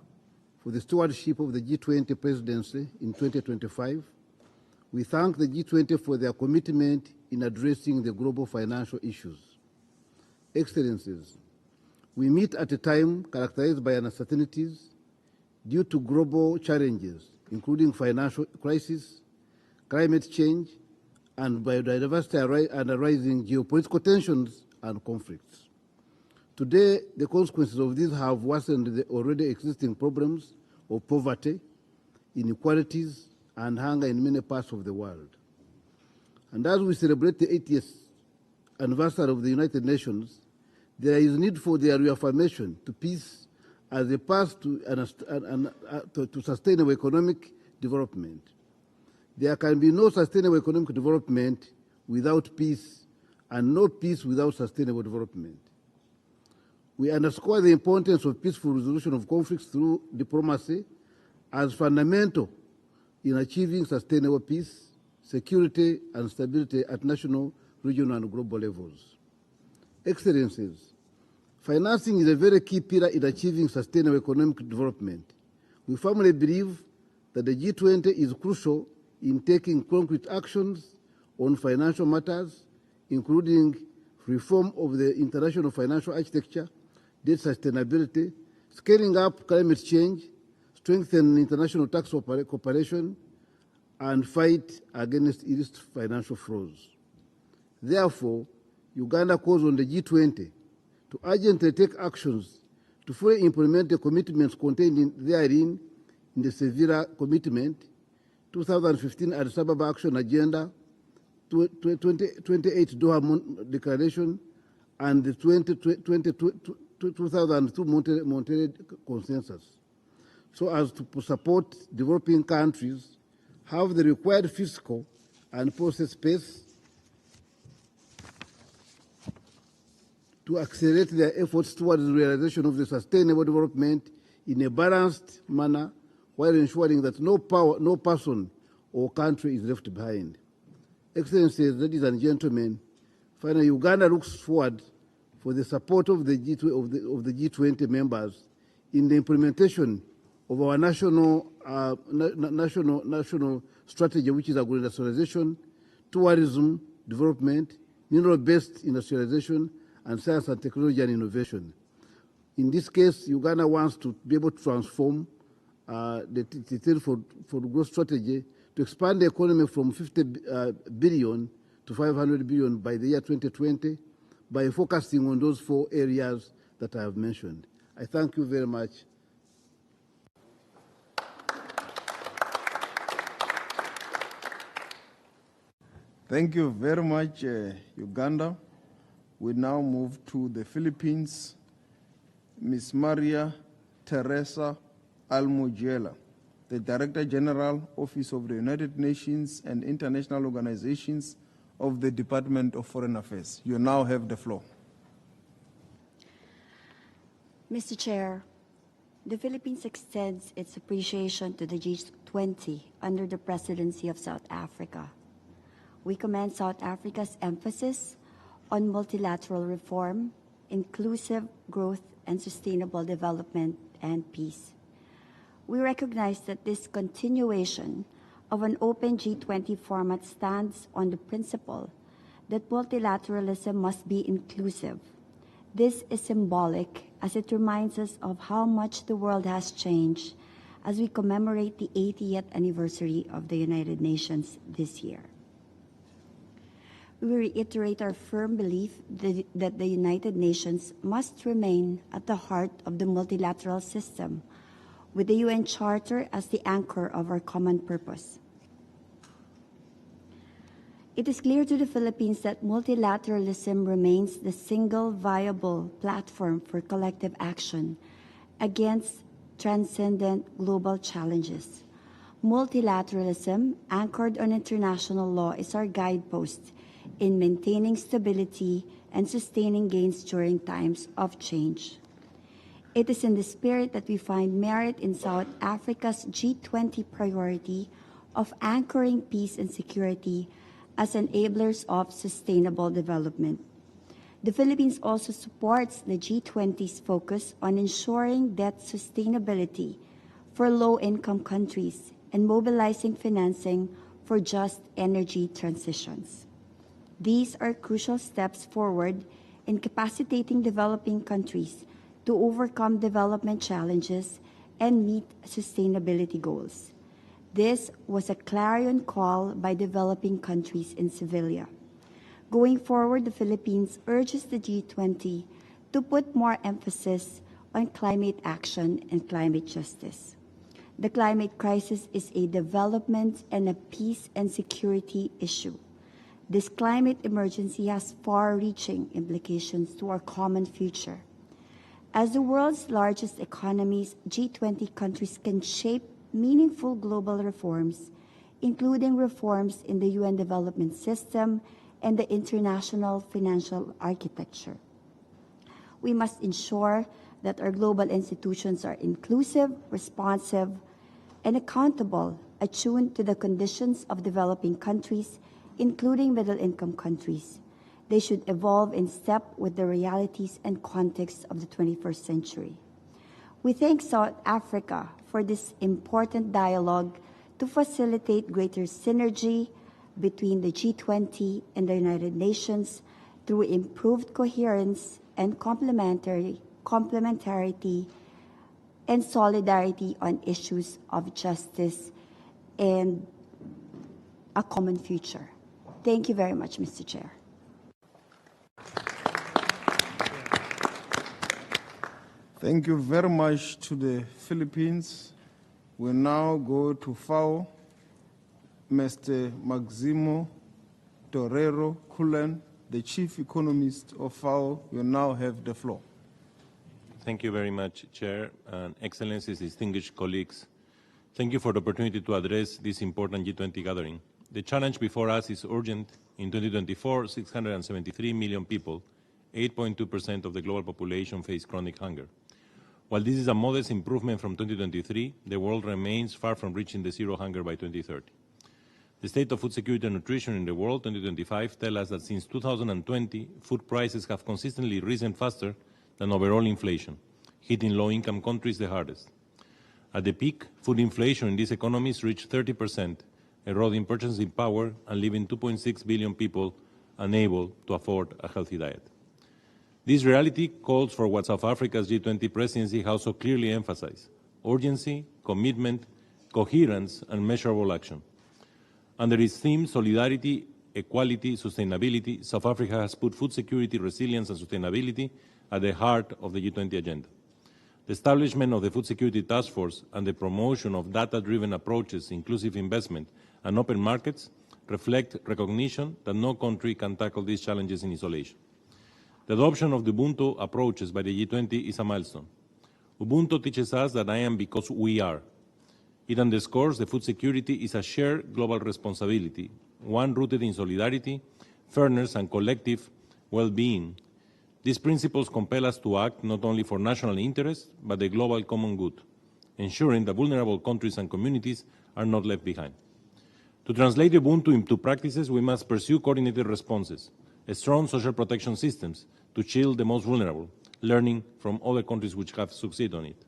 for the stewardship of the G20 presidency in 2025. We thank the G20 for their commitment in addressing the global financial issues. Excellencies, we meet at a time characterized by uncertainties due to global challenges, including financial crisis, climate change, and biodiversity and rising geopolitical tensions and conflicts. Today, the consequences of these have worsened the already existing problems of poverty, inequalities, and hunger in many parts of the world. And as we celebrate the 80th anniversary of the United Nations, there is need for their reaffirmation to peace as a path to sustainable economic development. There can be no sustainable economic development without peace, and no peace without sustainable development. We underscore the importance of peaceful resolution of conflicts through diplomacy as fundamental in achieving sustainable peace, security, and stability at national, regional, and global levels. Excellencies, financing is a very key pillar in achieving sustainable economic development. We firmly believe that the G20 is crucial in taking concrete actions on financial matters, including reform of the international financial architecture, debt sustainability, scaling up climate change, strengthening international tax cooperation, and fight against illicit financial flows. Therefore, Uganda calls on the G20 to urgently take actions to fully implement the commitments contained therein in the Sevilla Commitment, 2015 Addis Ababa Action Agenda, 28 Doha Declaration, and the 2002 Monterrey Consensus, so as to support developing countries have the required fiscal and process space to accelerate their efforts towards the realization of the sustainable development in a balanced manner, while ensuring that no person or country is left behind. Excellencies, ladies and gentlemen, finally, Uganda looks forward for the support of the G20 members in the implementation of our national strategy, which is agro-industrialization, tourism development, mineral-based industrialization, and science and technology and innovation. In this case, Uganda wants to be able to transform the 10 for growth strategy to expand the economy from 50 billion to 500 billion by the year 2020 by focusing on those 4 areas that I have mentioned. I thank you very much. Thank you very much, Uganda. We now move to the Philippines. Ms. Maria Teresa Almugiela, the Director General, Office of the United Nations and International Organizations of the Department of Foreign Affairs. You now have the floor. Mr. Chair, the Philippines extends its appreciation to the G20 under the Presidency of South Africa. We commend South Africa's emphasis on multilateral reform, inclusive growth, and sustainable development and peace. We recognize that this continuation of an open G20 format stands on the principle that multilateralism must be inclusive. This is symbolic as it reminds us of how much the world has changed as we commemorate the 80th anniversary of the United Nations this year. We reiterate our firm belief that the United Nations must remain at the heart of the multilateral system, with the UN Charter as the anchor of our common purpose. It is clear to the Philippines that multilateralism remains the single viable platform for collective action against transcendent global challenges. Multilateralism, anchored on international law, is our guidepost in maintaining stability and sustaining gains during times of change. It is in this spirit that we find merit in South Africa's G20 priority of anchoring peace and security as enablers of sustainable development. The Philippines also supports the G20's focus on ensuring debt sustainability for low-income countries and mobilizing financing for just energy transitions. These are crucial steps forward in capacitating developing countries to overcome development challenges and meet sustainability goals. This was a clarion call by developing countries in Sevilla. Going forward, the Philippines urges the G20 to put more emphasis on climate action and climate justice. The climate crisis is a development and a peace and security issue. This climate emergency has far-reaching implications to our common future. As the world's largest economies, G20 countries can shape meaningful global reforms, including reforms in the UN development system and the international financial architecture. We must ensure that our global institutions are inclusive, responsive, and accountable, attuned to the conditions of developing countries, including middle-income countries. They should evolve in step with the realities and contexts of the 21st century. We thank South Africa for this important dialogue to facilitate greater synergy between the G20 and the United Nations through improved coherence and complementarity and solidarity on issues of justice and a common future. Thank you very much, Mr. Chair. Thank you very much to the Philippines. We now go to FAO. Mr. Maximo Torero Kulen, the Chief Economist of FAO, you now have the floor. Thank you very much, Chair, and Excellencies, distinguished colleagues. Thank you for the opportunity to address this important G20 gathering. The challenge before us is urgent. In 2024, 673 million people, 8.2% of the global population, face chronic hunger. While this is a modest improvement from 2023, the world remains far from reaching the zero hunger by 2030. The state of food security and nutrition in the world 2025 tells us that since 2020, food prices have consistently risen faster than overall inflation, hitting low-income countries the hardest. At the peak, food inflation in these economies reached 30%, eroding purchasing power and leaving 2.6 billion people unable to afford a healthy diet. This reality calls for what South Africa's G20 presidency has so clearly emphasized: urgency, commitment, coherence, and measurable action. Under its theme, Solidarity, Equality, Sustainability, South Africa has put food security, resilience, and sustainability at the heart of the G20 agenda. The establishment of the Food Security Task Force and the promotion of data-driven approaches, inclusive investment, and open markets reflect recognition that no country can tackle these challenges in isolation. The adoption of the Ubuntu approaches by the G20 is a milestone. Ubuntu teaches us that I am because we are. It underscores that food security is a shared global responsibility, one rooted in solidarity, fairness, and collective well-being. These principles compel us to act not only for national interests, but the global common good, ensuring that vulnerable countries and communities are not left behind. To translate Ubuntu into practices, we must pursue coordinated responses, strong social protection systems to shield the most vulnerable, learning from other countries which have succeeded on it.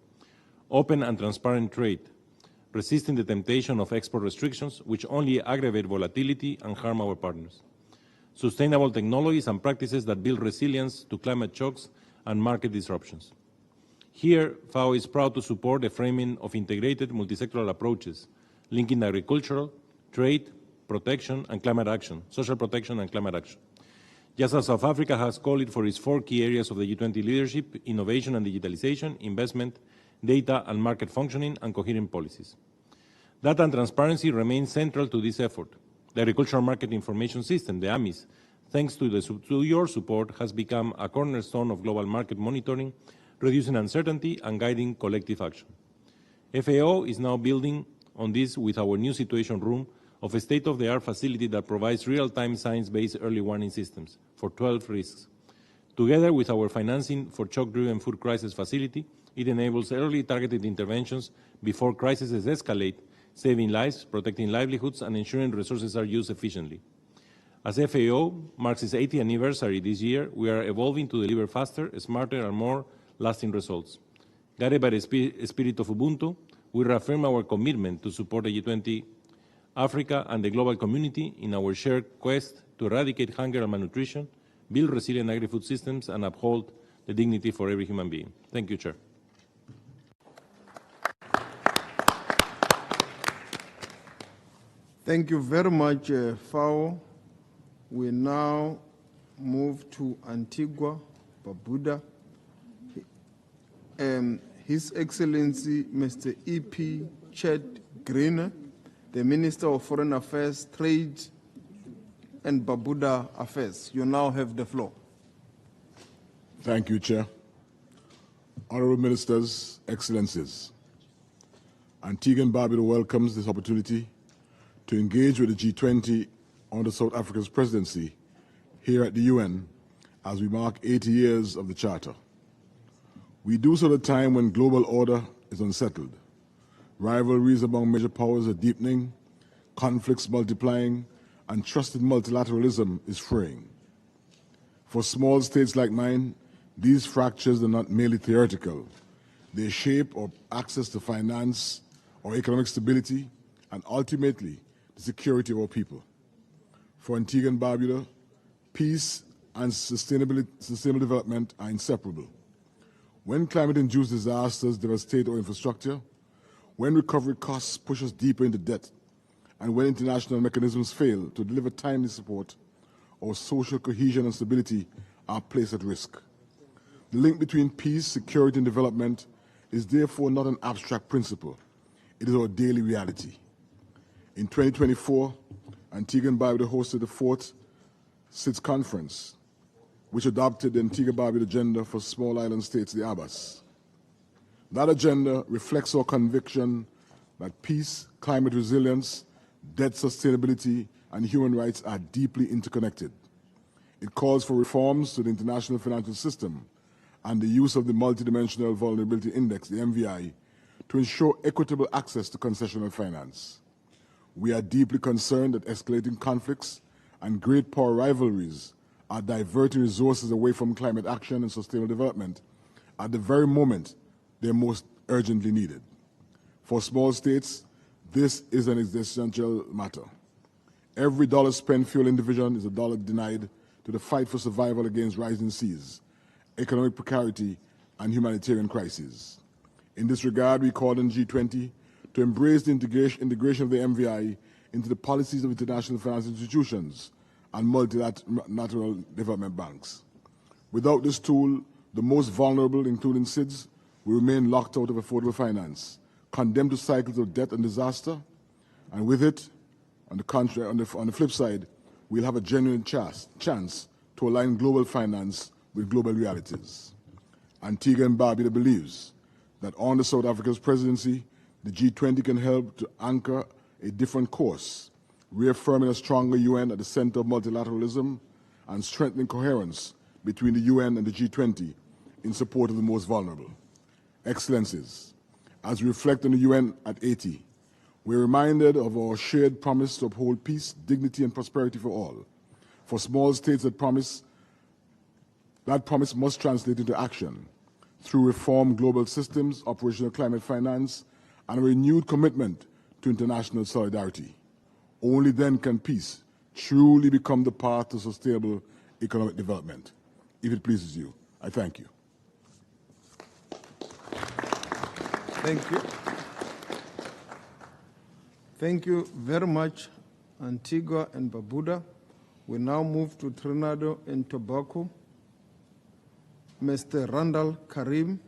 Open and transparent trade, resisting the temptation of export restrictions, which only aggravate volatility and harm our partners. Sustainable technologies and practices that build resilience to climate shocks and market disruptions. Here, FAO is proud to support the framing of integrated multisectoral approaches, linking agricultural, trade, protection, and climate action, social protection and climate action. Just as South Africa has called for its 4 key areas of the G20 leadership: innovation and digitalization, investment, data and market functioning, and coherent policies. Data and transparency remain central to this effort. The Agricultural Market Information System, the AMIS, thanks to your support, has become a cornerstone of global market monitoring, reducing uncertainty and guiding collective action. FAO is now building on this with our new Situation Room of a state-of-the-art facility that provides real-time science-based early warning systems for 12 risks. Together with our financing for shock-driven food crisis facility, it enables early targeted interventions before crises escalate, saving lives, protecting livelihoods, and ensuring resources are used efficiently. As FAO marks its 80th anniversary this year, we are evolving to deliver faster, smarter, and more lasting results. Guided by the spirit of Ubuntu, we reaffirm our commitment to support the G20, Africa, and the global community in our shared quest to eradicate hunger and malnutrition, build resilient agri-food systems, and uphold the dignity for every human being. Thank you, Chair. Thank you very much, FAO. We now move to Antigua, Barbuda. His Excellency, Mr. E.P. Chet Greener, the Minister of Foreign Affairs, Trade, and Barbuda Affairs. You now have the floor. Thank you, Chair. Honorable Ministers, Excellencies, Antigua and Barbuda welcomes this opportunity to engage with the G20 under South Africa's presidency here at the UN as we mark 80 years of the Charter. We do so at a time when global order is unsettled. Rivalries among major powers are deepening, conflicts multiplying, and trusted multilateralism is fraying. For small states like mine, these fractures are not merely theoretical. They shape our access to finance, our economic stability, and ultimately the security of our people. For Antigua and Barbuda, peace and sustainable development are inseparable. When climate-induced disasters devastate our infrastructure, when recovery costs push us deeper into debt, and when international mechanisms fail to deliver timely support, our social cohesion and stability are placed at risk. The link between peace, security, and development is therefore not an abstract principle. It is our daily reality. In 2024, Antigua and Barbuda hosted the 4th SIDS conference, which adopted the Antigua-Barbuda Agenda for Small Island States, the ABAS. That agenda reflects our conviction that peace, climate resilience, debt sustainability, and human rights are deeply interconnected. It calls for reforms to the international financial system and the use of the Multidimensional Vulnerability Index, the MVI, to ensure equitable access to concessional finance. We are deeply concerned that escalating conflicts and great power rivalries are diverting resources away from climate action and sustainable development at the very moment they're most urgently needed. For small states, this is an existential matter. Every dollar spent fueling division is a dollar denied to the fight for survival against rising seas, economic precarity, and humanitarian crises. In this regard, we call on G20 to embrace the integration of the MVI into the policies of international financial institutions and multilateral development banks. Without this tool, the most vulnerable, including SIDS, will remain locked out of affordable finance, condemned to cycles of debt and disaster, and with it, on the flip side, we'll have a genuine chance to align global finance with global realities. Antigua and Barbuda believes that under South Africa's presidency, the G20 can help to anchor a different course, reaffirming a stronger UN at the center of multilateralism and strengthening coherence between the UN and the G20 in support of the most vulnerable. Excellencies, as we reflect on the UN at 80, we're reminded of our shared promise to uphold peace, dignity, and prosperity for all. For small states, that promise must translate into action through reformed global systems, operational climate finance, and a renewed commitment to international solidarity. Only then can peace truly become the path to sustainable economic development. If it pleases you, I thank you. Thank you. Thank you very much, Antigua and Barbuda. We now move to Trinidad and Tobago. Mr. Randall Karim,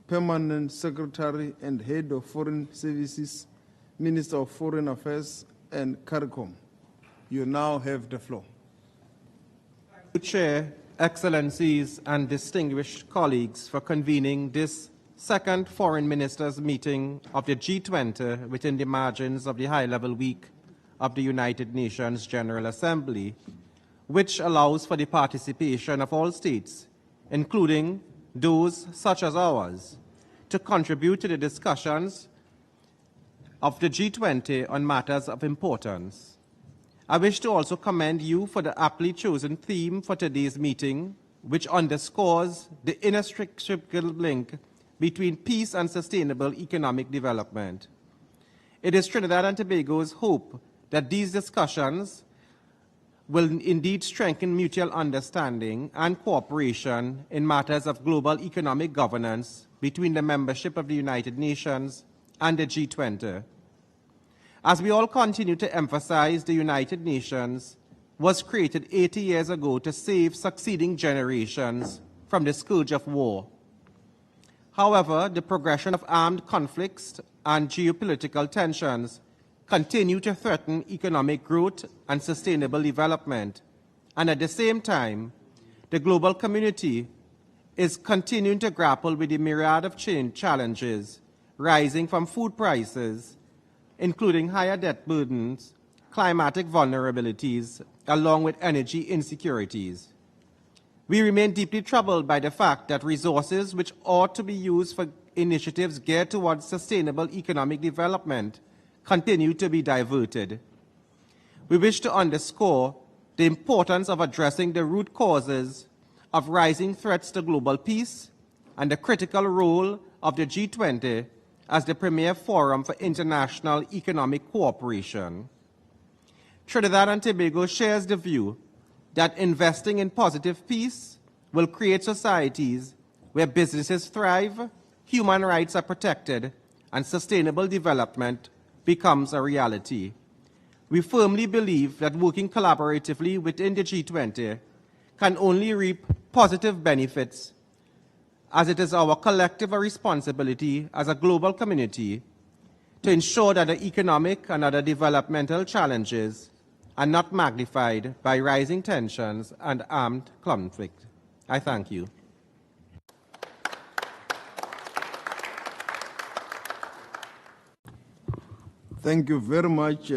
Permanent Secretary and Head of Foreign Services, Minister of Foreign Affairs and CARICOM. You now have the floor. Thank you, Chair, Excellencies, and distinguished colleagues for convening this second Foreign Ministers Meeting of the G20 within the margins of the high-level week of the United Nations General Assembly, which allows for the participation of all states, including those such as ours, to contribute to the discussions of the G20 on matters of importance. I wish to also commend you for the aptly chosen theme for today's meeting, which underscores the inextricable link between peace and sustainable economic development. It is Trinidad and Tobago's hope that these discussions will indeed strengthen mutual understanding and cooperation in matters of global economic governance between the membership of the United Nations and the G20. As we all continue to emphasize, the United Nations was created 80 years ago to save succeeding generations from the scourge of war. However, the progression of armed conflicts and geopolitical tensions continue to threaten economic growth and sustainable development, and at the same time, the global community is continuing to grapple with the myriad of challenges rising from food prices, including higher debt burdens, climatic vulnerabilities, along with energy insecurities. We remain deeply troubled by the fact that resources which ought to be used for initiatives geared towards sustainable economic development continue to be diverted. We wish to underscore the importance of addressing the root causes of rising threats to global peace and the critical role of the G20 as the premier forum for international economic cooperation. Trinidad and Tobago shares the view that investing in positive peace will create societies where businesses thrive, human rights are protected, and sustainable development becomes a reality. We firmly believe that working collaboratively within the G20 can only reap positive benefits, as it is our collective responsibility as a global community to ensure that the economic and other developmental challenges are not magnified by rising tensions and armed conflict. I thank you. Thank you very much,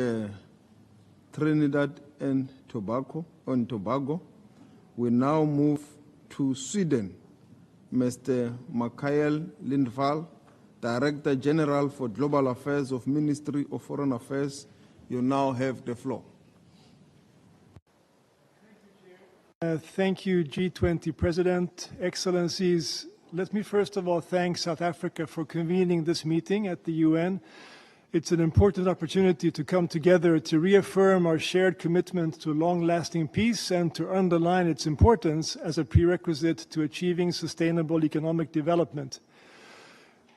Trinidad and Tobago. We now move to Sweden. Mr. Mikael Lindvall, Director General for Global Affairs of Ministry of Foreign Affairs. You now have the floor. Thank you, G20 President, Excellencies. Let me first of all thank South Africa for convening this meeting at the UN. It's an important opportunity to come together to reaffirm our shared commitment to long-lasting peace and to underline its importance as a prerequisite to achieving sustainable economic development.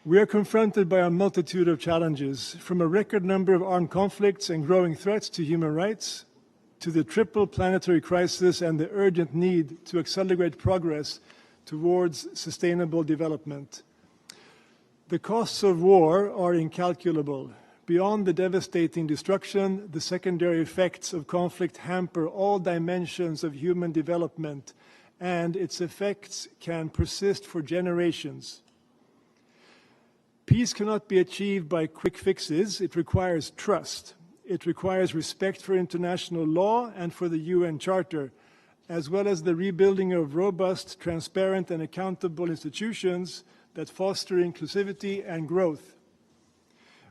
We are confronted by a multitude of challenges, from a record number of armed conflicts and growing threats to human rights, to the triple planetary crisis and the urgent need to accelerate progress towards sustainable development. The costs of war are incalculable. Beyond the devastating destruction, the secondary effects of conflict hamper all dimensions of human development, and its effects can persist for generations. Peace cannot be achieved by quick fixes. It requires trust. It requires respect for international law and for the UN Charter, as well as the rebuilding of robust, transparent, and accountable institutions that foster inclusivity and growth.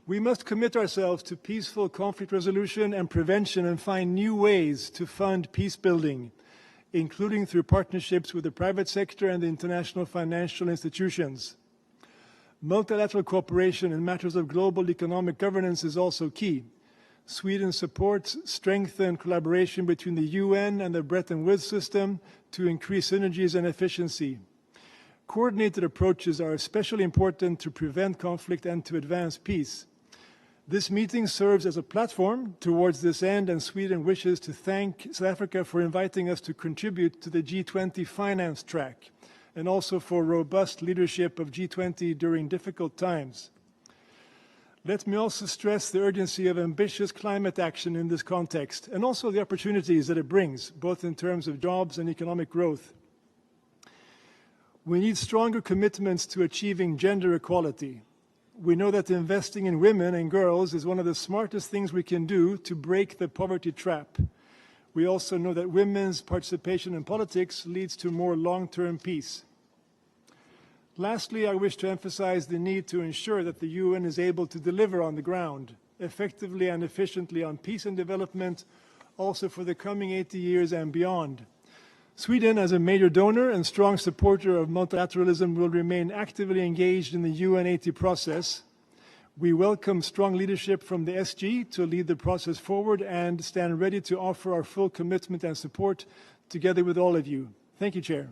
We must commit ourselves to peaceful conflict resolution and prevention and find new ways to fund peace building, including through partnerships with the private sector and the international financial institutions. Multilateral cooperation in matters of global economic governance is also key. Sweden supports strengthened collaboration between the UN and the Bretton Woods system to increase synergies and efficiency. Coordinated approaches are especially important to prevent conflict and to advance peace. This meeting serves as a platform towards this end, and Sweden wishes to thank South Africa for inviting us to contribute to the G20 finance track, and also for robust leadership of G20 during difficult times. Let me also stress the urgency of ambitious climate action in this context, and also the opportunities that it brings, both in terms of jobs and economic growth. We need stronger commitments to achieving gender equality. We know that investing in women and girls is one of the smartest things we can do to break the poverty trap. We also know that women's participation in politics leads to more long-term peace. Lastly, I wish to emphasize the need to ensure that the UN is able to deliver on the ground, effectively and efficiently on peace and development, also for the coming 80 years and beyond. Sweden, as a major donor and strong supporter of multilateralism, will remain actively engaged in the UN80 process. We welcome strong leadership from the SG to lead the process forward and stand ready to offer our full commitment and support together with all of you. Thank you, Chair.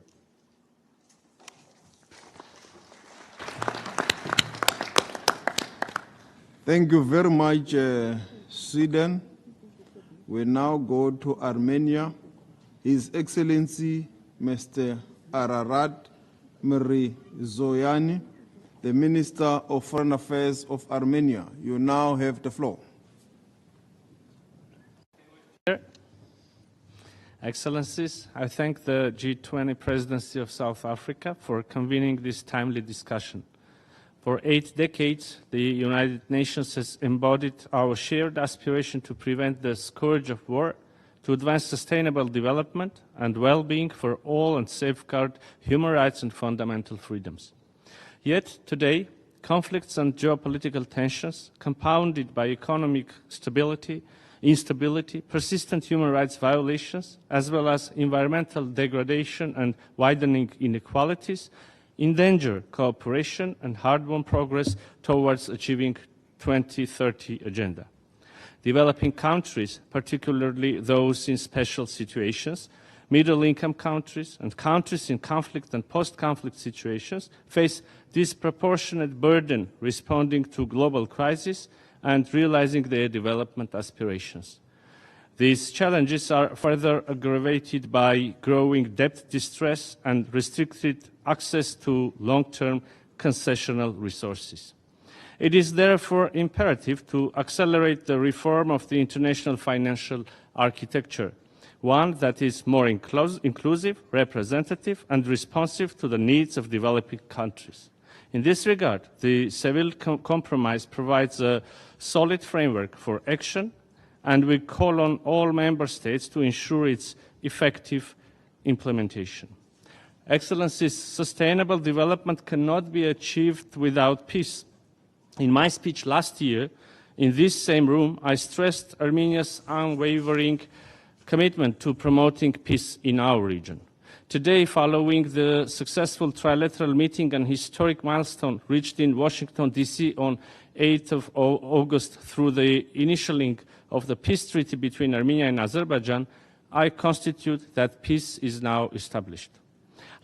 Thank you very much, Sweden. We now go to Armenia. His Excellency, Mr. Ararat Mirzoyani, the Minister of Foreign Affairs of Armenia. You now have the floor. Excellencies, I thank the G20 Presidency of South Africa for convening this timely discussion. For 8 decades, the United Nations has embodied our shared aspiration to prevent the scourge of war, to advance sustainable development and well-being for all and safeguard human rights and fundamental freedoms. Yet today, conflicts and geopolitical tensions, compounded by economic instability, persistent human rights violations, as well as environmental degradation and widening inequalities, endanger cooperation and hard-won progress towards achieving 2030 agenda. Developing countries, particularly those in special situations, middle-income countries, and countries in conflict and post-conflict situations, face disproportionate burden responding to global crises and realizing their development aspirations. These challenges are further aggravated by growing debt distress and restricted access to long-term concessional resources. It is therefore imperative to accelerate the reform of the international financial architecture, one that is more inclusive, representative, and responsive to the needs of developing countries. In this regard, the Seville Compromise provides a solid framework for action, and we call on all member states to ensure its effective implementation. Excellencies, sustainable development cannot be achieved without peace. In my speech last year, in this same room, I stressed Armenia's unwavering commitment to promoting peace in our region. Today, following the successful trilateral meeting and historic milestone reached in Washington, D.C. on 8th of August through the initialing of the peace treaty between Armenia and Azerbaijan, I constitute that peace is now established.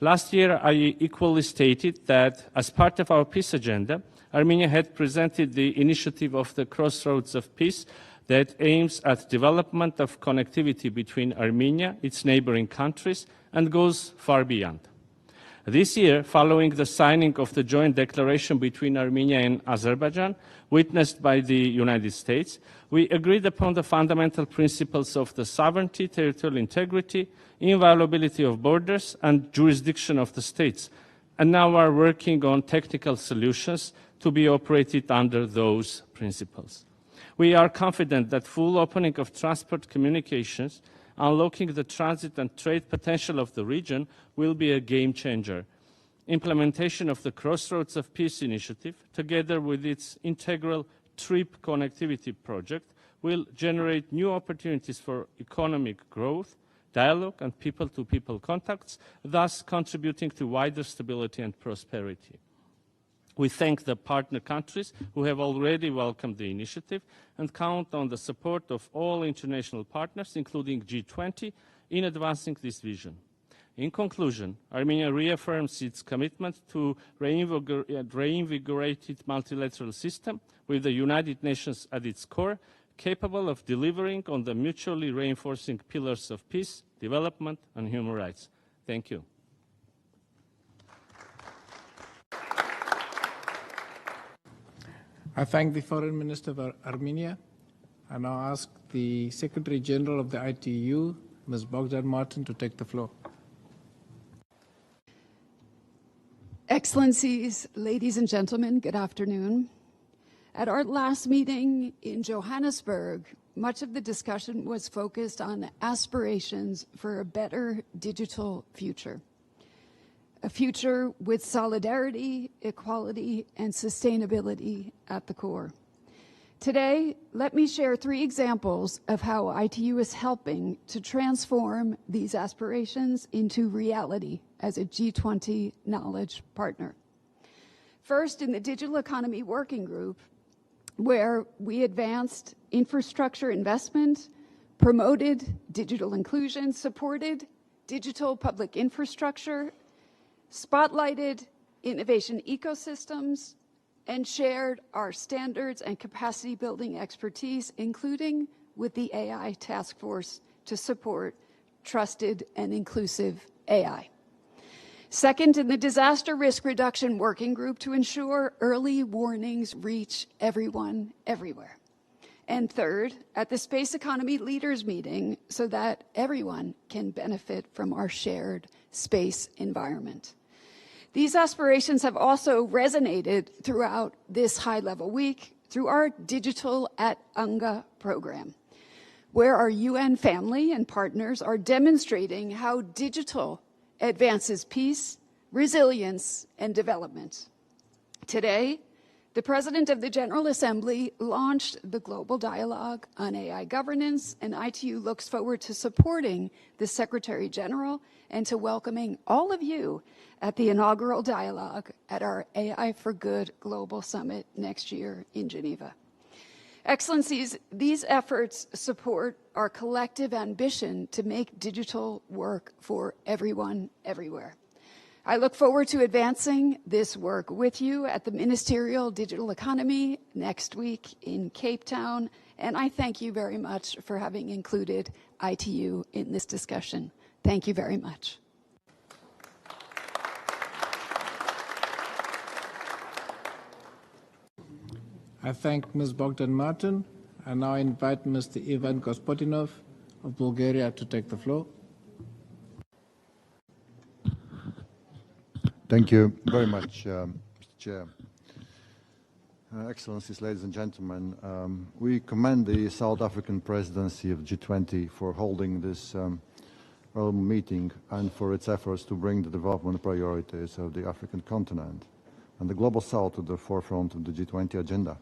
Last year, I equally stated that as part of our peace agenda, Armenia had presented the initiative of the Crossroads of Peace that aims at development of connectivity between Armenia, its neighboring countries, and goes far beyond. This year, following the signing of the joint declaration between Armenia and Azerbaijan, witnessed by the United States, we agreed upon the fundamental principles of the sovereignty, territorial integrity, inviolability of borders, and jurisdiction of the states, and now are working on technical solutions to be operated under those principles. We are confident that full opening of transport communications, unlocking the transit and trade potential of the region, will be a game changer. Implementation of the Crossroads of Peace initiative, together with its integral TRIP connectivity project, will generate new opportunities for economic growth, dialogue, and people-to-people contacts, thus contributing to wider stability and prosperity. We thank the partner countries who have already welcomed the initiative and count on the support of all international partners, including G20, in advancing this vision. In conclusion, Armenia reaffirms its commitment to reinvigorated multilateral system with the United Nations at its core, capable of delivering on the mutually reinforcing pillars of peace, development, and human rights. Thank you. I thank the Foreign Minister of Armenia. I now ask the Secretary General of the ITU, Ms. Bogdan Martin, to take the floor. Excellencies, ladies and gentlemen, good afternoon. At our last meeting in Johannesburg, much of the discussion was focused on aspirations for a better digital future. A future with solidarity, equality, and sustainability at the core. Today, let me share 3 examples of how ITU is helping to transform these aspirations into reality as a G20 knowledge partner. First, in the Digital Economy Working Group, where we advanced infrastructure investment, promoted digital inclusion, supported digital public infrastructure, spotlighted innovation ecosystems, and shared our standards and capacity building expertise, including with the AI task force to support trusted and inclusive AI. Second, in the Disaster Risk Reduction Working Group to ensure early warnings reach everyone, everywhere. And third, at the Space Economy Leaders Meeting so that everyone can benefit from our shared space environment. These aspirations have also resonated throughout this high-level week through our Digital at UNGA program, where our UN family and partners are demonstrating how digital advances peace, resilience, and development. Today, the President of the General Assembly launched the Global Dialogue on AI Governance, and ITU looks forward to supporting the Secretary General and to welcoming all of you at the inaugural dialogue at our AI for Good Global Summit next year in Geneva. Excellencies, these efforts support our collective ambition to make digital work for everyone, everywhere. I look forward to advancing this work with you at the Ministerial Digital Economy next week in Cape Town, and I thank you very much for having included ITU in this discussion. Thank you very much. I thank Ms. Bogdan Martin. I now invite Mr. Ivan Gospodinov of Bulgaria to take the floor. Thank you very much, Mr. Chair. Excellencies, ladies and gentlemen, we commend the South African presidency of G20 for holding this meeting and for its efforts to bring the development priorities of the African continent and the Global South to the forefront of the G20 agenda.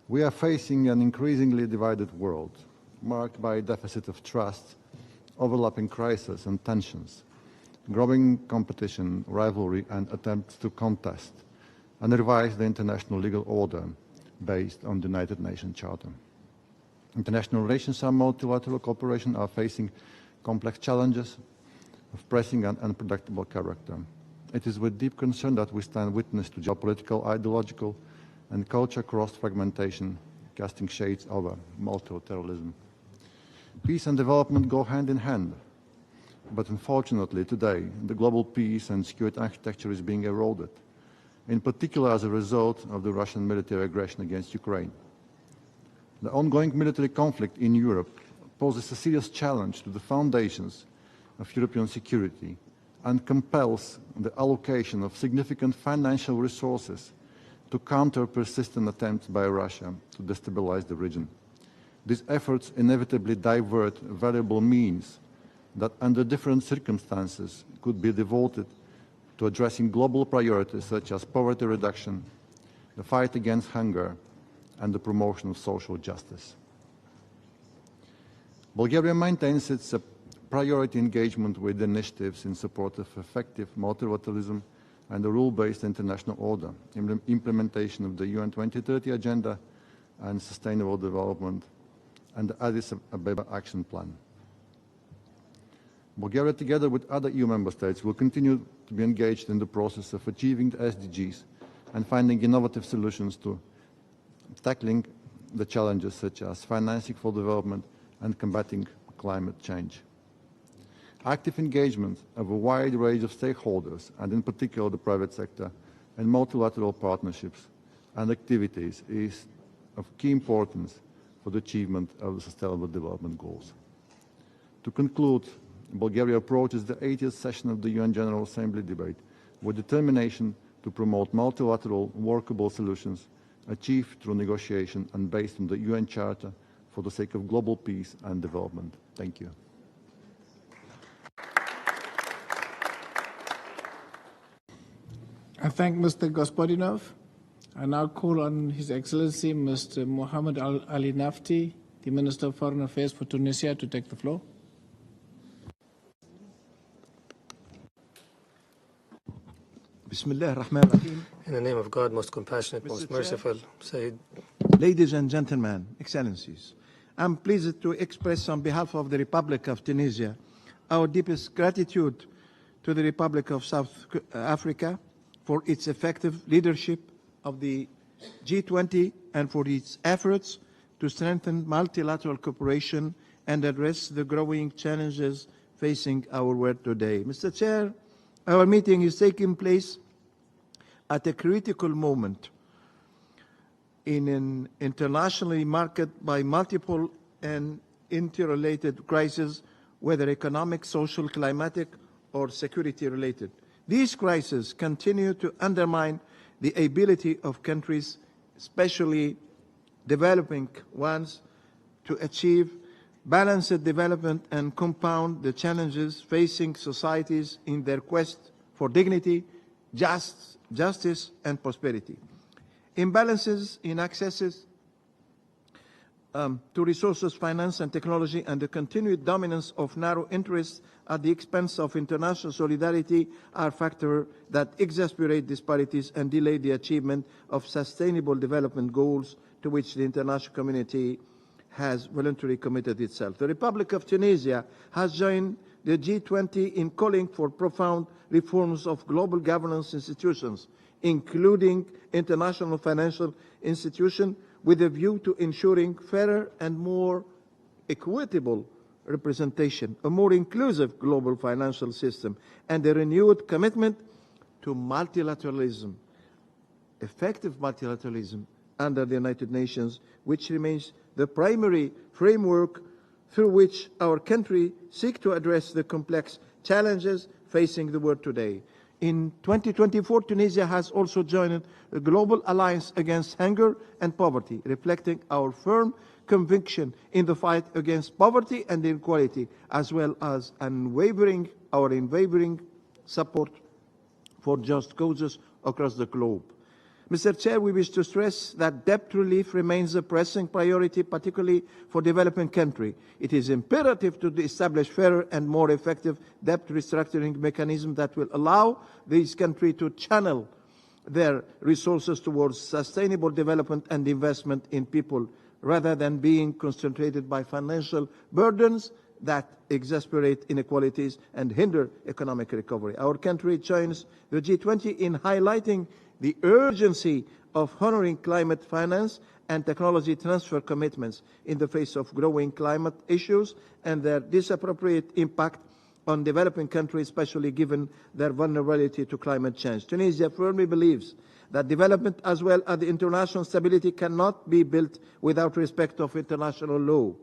We are facing an increasingly divided world, marked by a deficit of trust, overlapping crises and tensions, growing competition, rivalry, and attempts to contest and revise the international legal order based on the United Nations Charter. International relations and multilateral cooperation are facing complex challenges of pressing and unpredictable character. It is with deep concern that we stand witness to geopolitical, ideological, and culture cross-fragmentation, casting shades over multilateralism. Peace and development go hand in hand, but unfortunately today the global peace and security architecture is being eroded, in particular as a result of the Russian military aggression against Ukraine. The ongoing military conflict in Europe poses a serious challenge to the foundations of European security and compels the allocation of significant financial resources to counter persistent attempts by Russia to destabilize the region. These efforts inevitably divert valuable means that under different circumstances could be devoted to addressing global priorities such as poverty reduction, the fight against hunger, and the promotion of social justice. Bulgaria maintains its priority engagement with initiatives in support of effective multilateralism and the rule-based international order, implementation of the UN 2030 Agenda and Sustainable Development, and the Addis Ababa Action Plan. Bulgaria, together with other EU member states, will continue to be engaged in the process of achieving the SDGs and finding innovative solutions to tackling the challenges such as financing for development and combating climate change. Active engagement of a wide range of stakeholders, and in particular the private sector, and multilateral partnerships and activities is of key importance for the achievement of the Sustainable Development Goals. To conclude, Bulgaria approaches the 80th session of the UN General Assembly debate with determination to promote multilateral workable solutions achieved through negotiation and based on the UN Charter for the sake of global peace and development. Thank you. I thank Mr. Gospodinov. I now call on His Excellency Mr. Mohammed Ali Nafti, the Minister of Foreign Affairs for Tunisia, to take the floor. In the name of God, most compassionate, most merciful, Sayyid. Ladies and gentlemen, Excellencies, I'm pleased to express on behalf of the Republic of Tunisia our deepest gratitude to the Republic of South Africa for its effective leadership of the G20 and for its efforts to strengthen multilateral cooperation and address the growing challenges facing our world today. Mr. Chair, our meeting is taking place at a critical moment in an internationally marked by multiple and interrelated crises, whether economic, social, climatic, or security-related. These crises continue to undermine the ability of countries, especially developing ones, to achieve balanced development and compound the challenges facing societies in their quest for dignity, justice and prosperity. Imbalances in accesses to resources, finance and technology, and the continued dominance of narrow interests at the expense of international solidarity are factors that exacerbate disparities and delay the achievement of sustainable development goals to which the international community has voluntarily committed itself. The Republic of Tunisia has joined the G20 in calling for profound reforms of global governance institutions, including international financial institutions, with a view to ensuring fairer and more equitable representation, a more inclusive global financial system, and a renewed commitment to multilateralism, effective multilateralism under the United Nations, which remains the primary framework through which our country seeks to address the complex challenges facing the world today. In 2024, Tunisia has also joined the Global Alliance Against Hunger and Poverty, reflecting our firm conviction in the fight against poverty and inequality, as well as unwavering support for just causes across the globe. Mr. Chair, we wish to stress that debt relief remains a pressing priority, particularly for developing countries. It is imperative to establish fairer and more effective debt restructuring mechanisms that will allow these countries to channel their resources towards sustainable development and investment in people, rather than being concentrated by financial burdens that exacerbate inequalities and hinder economic recovery. Our country joins the G20 in highlighting the urgency of honoring climate finance and technology transfer commitments in the face of growing climate issues and their disappropriate impact on developing countries, especially given their vulnerability to climate change. Tunisia firmly believes that development as well as the international stability cannot be built without respect of international law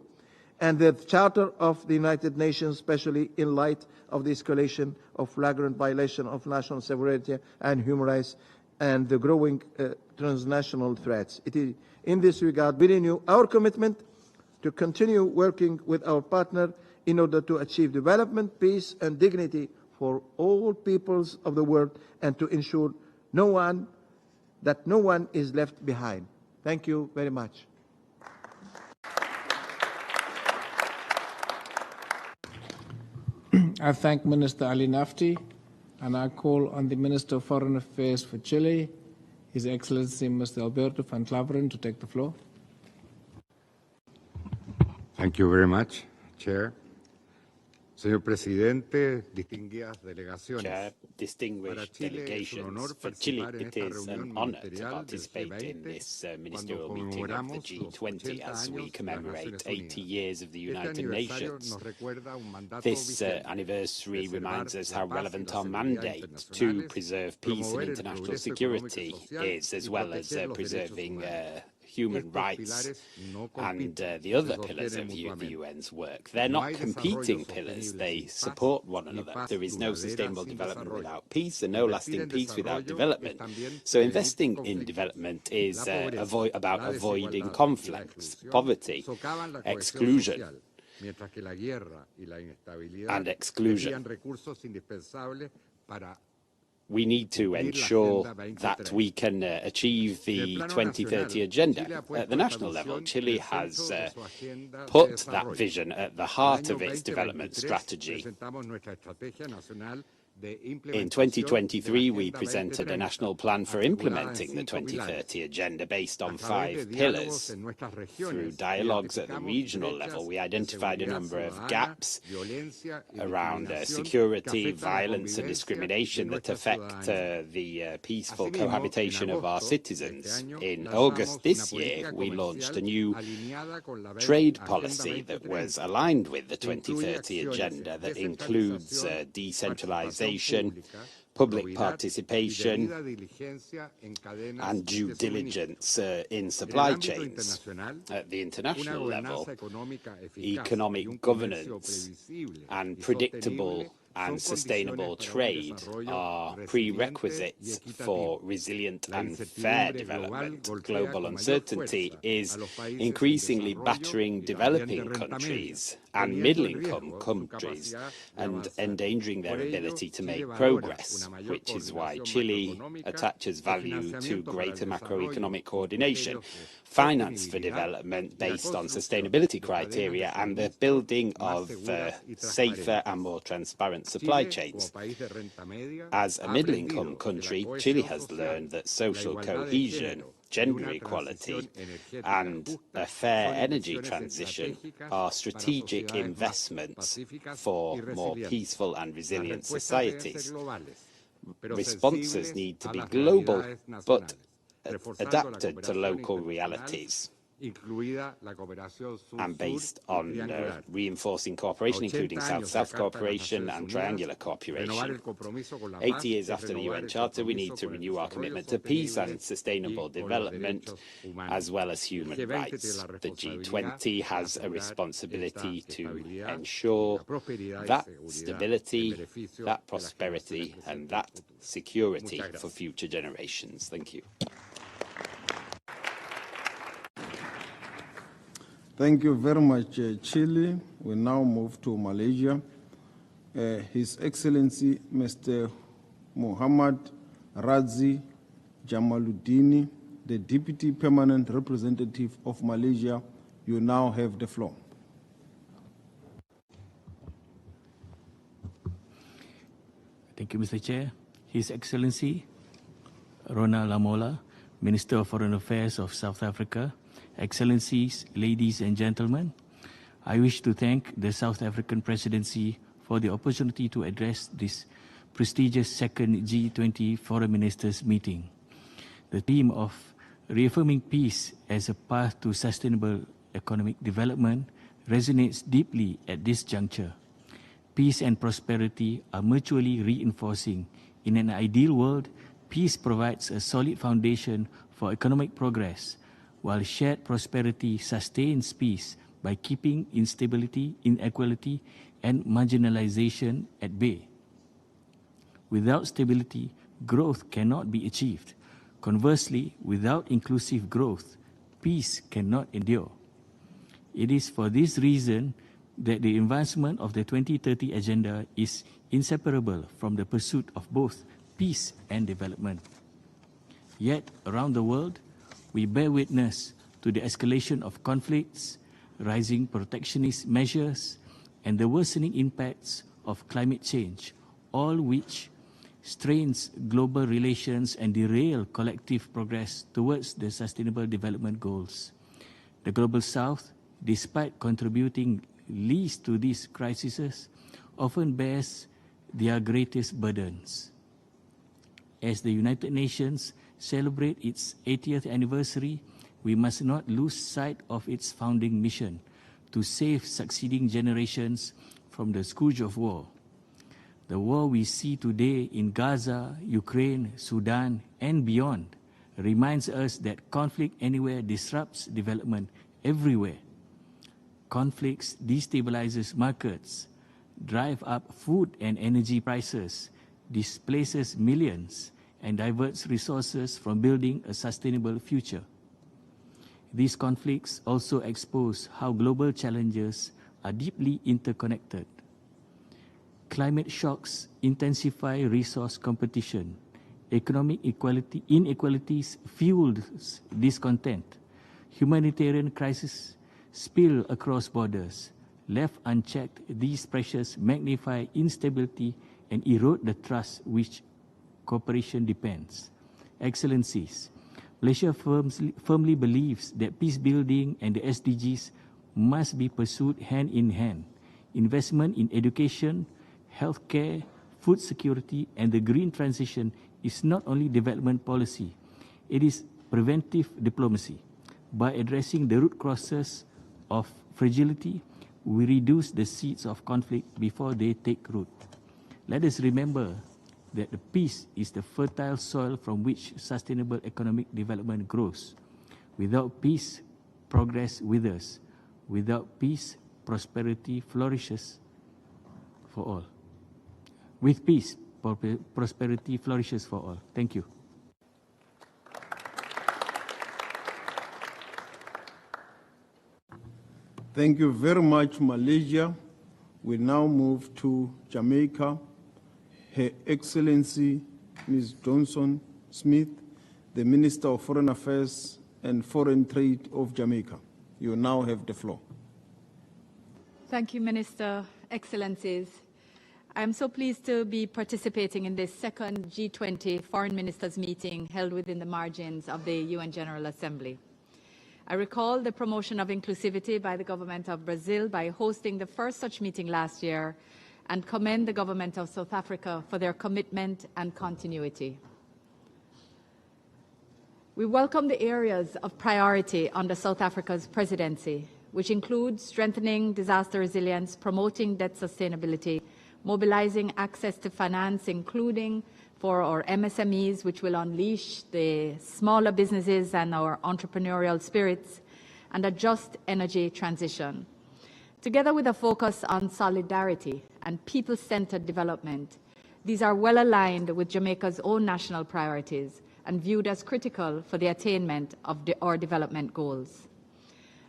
and the Charter of the United Nations, especially in light of the escalation of flagrant violation of national sovereignty and human rights and the growing transnational threats. It is in this regard we renew our commitment to continue working with our partner in order to achieve development, peace and dignity for all peoples of the world and to ensure that no one is left behind. Thank you very much. I thank Minister Ali Nafti, and I call on the Minister of Foreign Affairs for Chile, His Excellency Mr. Alberto van Klaveren, to take the floor. Thank you very much, Chair. Señor Presidente, distinguidas delegaciones. Chair, distinguished delegations, for Chile it is an honor to participate in this ministerial meeting of the G20 as we commemorate 80 years of the United Nations. This anniversary reminds us how relevant our mandate to preserve peace and international security is, as well as preserving human rights and the other pillars of the UN's work. They're not competing pillars, they support one another. There is no sustainable development without peace and no lasting peace without development. So investing in development is about avoiding conflicts, poverty, exclusion and exclusion. We need to ensure that we can achieve the 2030 agenda. At the national level, Chile has put that vision at the heart of its development strategy. In 2023, we presented a national plan for implementing the 2030 agenda based on 5 pillars. Through dialogues at the regional level, we identified a number of gaps around security, violence and discrimination that affect the peaceful cohabitation of our citizens. In August this year, we launched a new trade policy that was aligned with the 2030 agenda that includes decentralization, public participation and due diligence in supply chains. At the international level, economic governance and predictable and sustainable trade are prerequisites for resilient and fair development. Global uncertainty is increasingly battering developing countries and middle-income countries and endangering their ability to make progress, which is why Chile attaches value to greater macroeconomic coordination, finance for development based on sustainability criteria, and the building of safer and more transparent supply chains. As a middle-income country, Chile has learned that social cohesion, gender equality, and a fair energy transition are strategic investments for more peaceful and resilient societies. Responses need to be global, but adapted to local realities and based on reinforcing cooperation, including South-South cooperation and triangular cooperation. 80 years after the UN Charter, we need to renew our commitment to peace and sustainable development, as well as human rights. The G20 has a responsibility to ensure that stability, that prosperity, and that security for future generations. Thank you. Thank you very much, Chile. We now move to Malaysia. His Excellency, Mr. Muhammad Razi Jamaluddini, the Deputy Permanent Representative of Malaysia, you now have the floor. Thank you, Mr. Chair. His Excellency, Ronald Lamola, Minister of Foreign Affairs of South Africa, Excellencies, ladies and gentlemen, I wish to thank the South African Presidency for the opportunity to address this prestigious second G20 Foreign Ministers Meeting. The theme of reaffirming peace as a path to sustainable economic development resonates deeply at this juncture. Peace and prosperity are mutually reinforcing. In an ideal world, peace provides a solid foundation for economic progress, while shared prosperity sustains peace by keeping instability, inequality, and marginalization at bay. Without stability, growth cannot be achieved. Conversely, without inclusive growth, peace cannot endure. It is for this reason that the advancement of the 2030 Agenda is inseparable from the pursuit of both peace and development. Yet, around the world, we bear witness to the escalation of conflicts, rising protectionist measures, and the worsening impacts of climate change, all which strains global relations and derail collective progress towards the Sustainable Development Goals. The Global South, despite contributing least to these crises, often bears their greatest burdens. As the United Nations celebrate its 80th anniversary, we must not lose sight of its founding mission to save succeeding generations from the scourge of war. The war we see today in Gaza, Ukraine, Sudan, and beyond reminds us that conflict anywhere disrupts development everywhere. Conflicts destabilizes markets, drive up food and energy prices, displaces millions, and diverts resources from building a sustainable future. These conflicts also expose how global challenges are deeply interconnected. Climate shocks intensify resource competition. Economic inequalities fuel discontent. Humanitarian crises spill across borders. Left unchecked, these pressures magnify instability and erode the trust which cooperation depends. Excellencies, Malaysia firmly believes that peace building and the SDGs must be pursued hand in hand. Investment in education, healthcare, food security, and the green transition is not only development policy, it is preventive diplomacy. By addressing the root causes of fragility, we reduce the seeds of conflict before they take root. Let us remember that the peace is the fertile soil from which sustainable economic development grows. Without peace, progress withers. Without peace, prosperity flourishes for all. with peace, prosperity flourishes for all. Thank you. Thank you very much, Malaysia. We now move to Jamaica. Her Excellency, Ms. Johnson Smith, the Minister of Foreign Affairs and Foreign Trade of Jamaica. You now have the floor. Thank you, Minister, Excellencies. I am so pleased to be participating in this second G20 Foreign Ministers Meeting held within the margins of the UN General Assembly. I recall the promotion of inclusivity by the government of Brazil by hosting the first such meeting last year and commend the government of South Africa for their commitment and continuity. We welcome the areas of priority under South Africa's presidency, which include strengthening disaster resilience, promoting debt sustainability, mobilizing access to finance, including for our MSMEs, which will unleash the smaller businesses and our entrepreneurial spirits, and a just energy transition. Together with a focus on solidarity and people-centered development, these are well aligned with Jamaica's own national priorities and viewed as critical for the attainment of our development goals.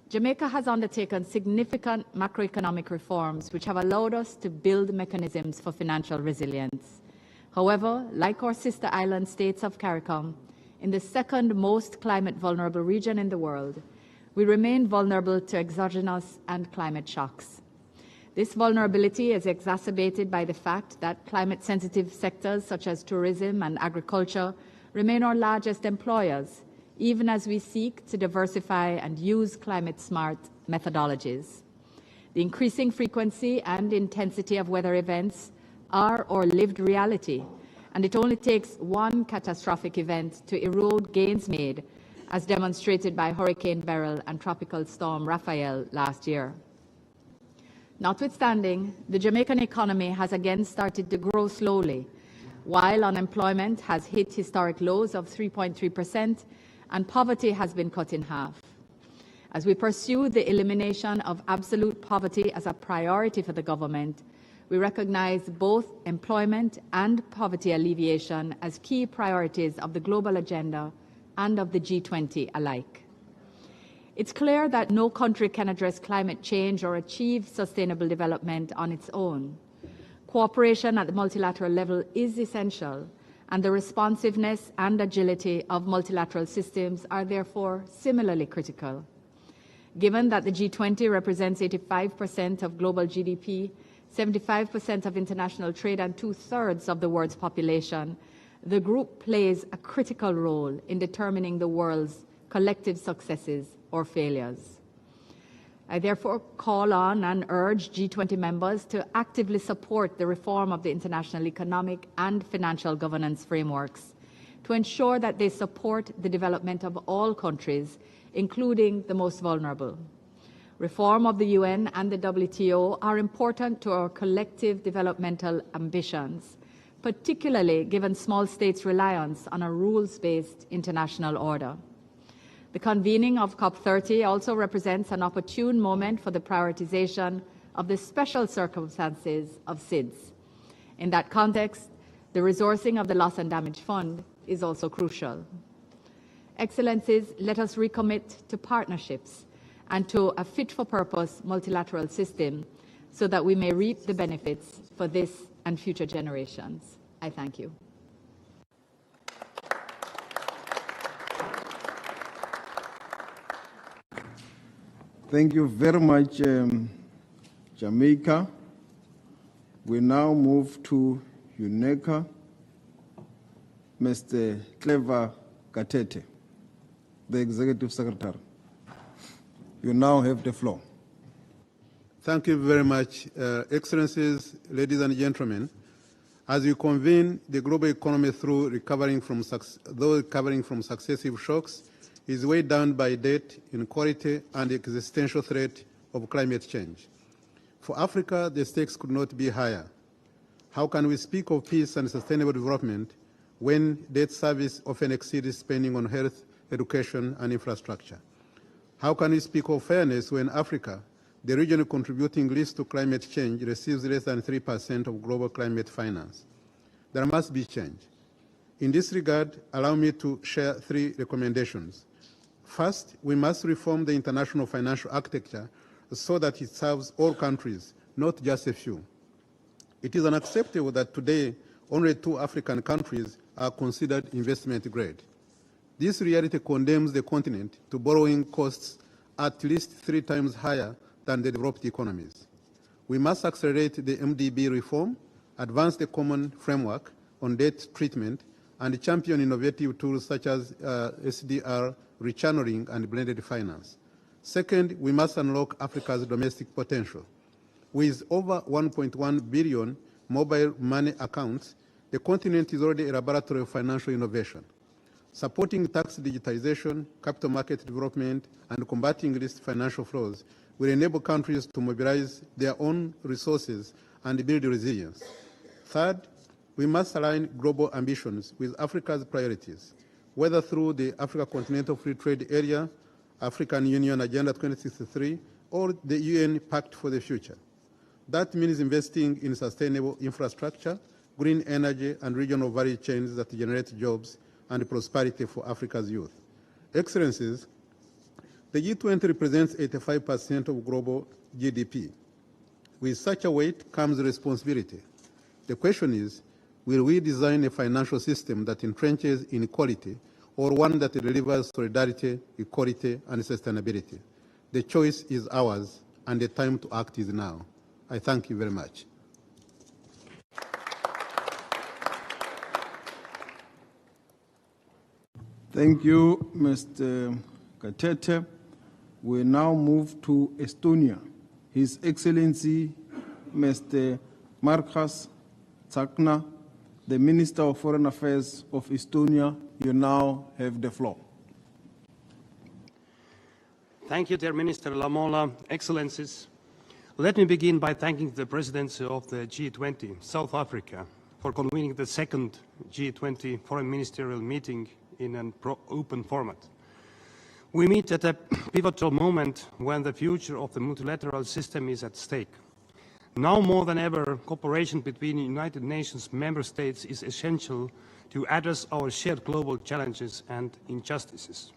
Jamaica has undertaken significant macroeconomic reforms which have allowed us to build mechanisms for financial resilience. However, like our sister island states of CARICOM, in the second most climate vulnerable region in the world, we remain vulnerable to exogenous and climate shocks. This vulnerability is exacerbated by the fact that climate-sensitive sectors such as tourism and agriculture remain our largest employers, even as we seek to diversify and use climate-smart methodologies. The increasing frequency and intensity of weather events are our lived reality, and it only takes one catastrophic event to erode gains made, as demonstrated by Hurricane Beryl and Tropical Storm Raphael last year. Notwithstanding, the Jamaican economy has again started to grow slowly, while unemployment has hit historic lows of 3.3% and poverty has been cut in half. As we pursue the elimination of absolute poverty as a priority for the government, we recognize both employment and poverty alleviation as key priorities of the global agenda and of the G20 alike. It's clear that no country can address climate change or achieve sustainable development on its own. Cooperation at the multilateral level is essential, and the responsiveness and agility of multilateral systems are therefore similarly critical. Given that the G20 represents 85% of global GDP, 75% of international trade, and 2/3 of the world's population, the group plays a critical role in determining the world's collective successes or failures. I therefore call on and urge G20 members to actively support the reform of the international economic and financial governance frameworks to ensure that they support the development of all countries, including the most vulnerable. Reform of the UN and the WTO are important to our collective developmental ambitions, particularly given small states' reliance on a rules-based international order. The convening of COP30 also represents an opportune moment for the prioritization of the special circumstances of SIDS. In that context, the resourcing of the Loss and Damage Fund is also crucial. Excellencies, let us recommit to partnerships and to a fit-for-purpose multilateral system so that we may reap the benefits for this and future generations. I thank you. Thank you very much, Jamaica. We now move to UNECA. Mr. Clever Gatete, the Executive Secretary. You now have the floor. Thank you very much, Excellencies, ladies and gentlemen. As you convene the global economy through recovering from successive shocks, is weighed down by debt, inequality, and the existential threat of climate change. For Africa, the stakes could not be higher. How can we speak of peace and sustainable development when debt service often exceeds spending on health, education, and infrastructure? How can we speak of fairness when Africa, the region contributing least to climate change receives less than 3% of global climate finance. There must be change. In this regard, allow me to share 3 recommendations. First, we must reform the international financial architecture so that it serves all countries, not just a few. It is unacceptable that today only 2 African countries are considered investment grade. This reality condemns the continent to borrowing costs at least 3 times higher than the developed economies. We must accelerate the MDB reform, advance the common framework on debt treatment, and champion innovative tools such as SDR, rechanneling, and blended finance. Second, we must unlock Africa's domestic potential. With over 1.1 billion mobile money accounts, the continent is already a laboratory of financial innovation. Supporting tax digitization, capital market development, and combating illicit financial flows will enable countries to mobilize their own resources and build resilience. Third, we must align global ambitions with Africa's priorities, whether through the Africa Continental Free Trade Area, African Union Agenda 2063, or the UN Pact for the Future. That means investing in sustainable infrastructure, green energy, and regional value chains that generate jobs and prosperity for Africa's youth. Excellencies, the G20 represents 85% of global GDP. With such a weight comes responsibility. The question is, will we design a financial system that entrenches inequality or one that delivers solidarity, equality, and sustainability? The choice is ours, and the time to act is now. I thank you very much. Thank you, Mr. Katete. We now move to Estonia. His Excellency, Mr. Markas Tsakna, the Minister of Foreign Affairs of Estonia, you now have the floor. Thank you, dear Minister Lamola. Excellencies, let me begin by thanking the Presidency of the G20, South Africa, for convening the second G20 Foreign Ministerial Meeting in an open format. We meet at a pivotal moment when the future of the multilateral system is at stake. Now more than ever, cooperation between the United Nations member states is essential to address our shared global challenges and injustices.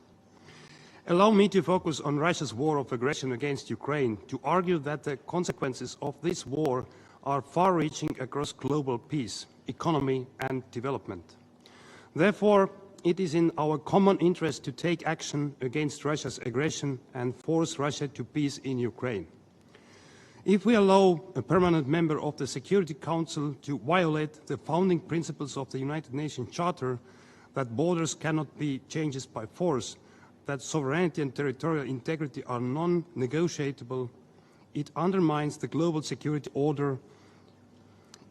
Allow me to focus on Russia's war of aggression against Ukraine, to argue that the consequences of this war are far-reaching across global peace, economy, and development. Therefore, it is in our common interest to take action against Russia's aggression and force Russia to peace in Ukraine. If we allow a permanent member of the Security Council to violate the founding principles of the United Nations Charter, that borders cannot be changed by force, that sovereignty and territorial integrity are non-negotiable, it undermines the global security order,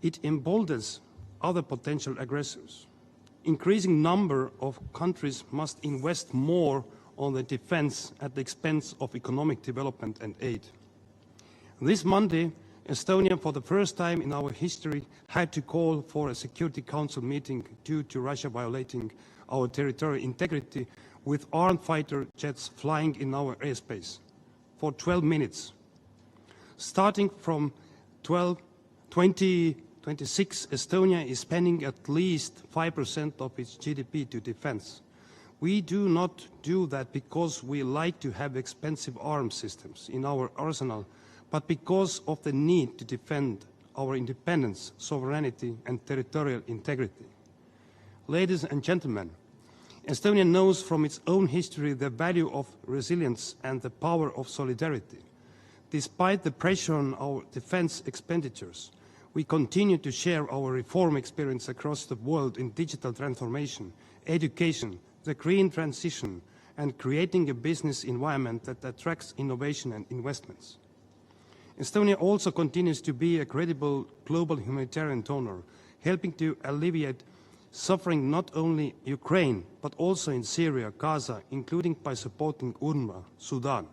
it emboldens other potential aggressors. Increasing number of countries must invest more on the defense at the expense of economic development and aid. This Monday, Estonia, for the first time in our history, had to call for a Security Council meeting due to Russia violating our territorial integrity with armed fighter jets flying in our airspace for 12 minutes. Starting from 2026, Estonia is spending at least 5% of its GDP to defense. We do not do that because we like to have expensive arms systems in our arsenal, but because of the need to defend our independence, sovereignty, and territorial integrity. Ladies and gentlemen, Estonia knows from its own history the value of resilience and the power of solidarity. Despite the pressure on our defense expenditures, we continue to share our reform experience across the world in digital transformation, education, the green transition, and creating a business environment that attracts innovation and investments. Estonia also continues to be a credible global humanitarian donor, helping to alleviate suffering not only in Ukraine, but also in Syria, Gaza, including by supporting UNRWA, Sudan.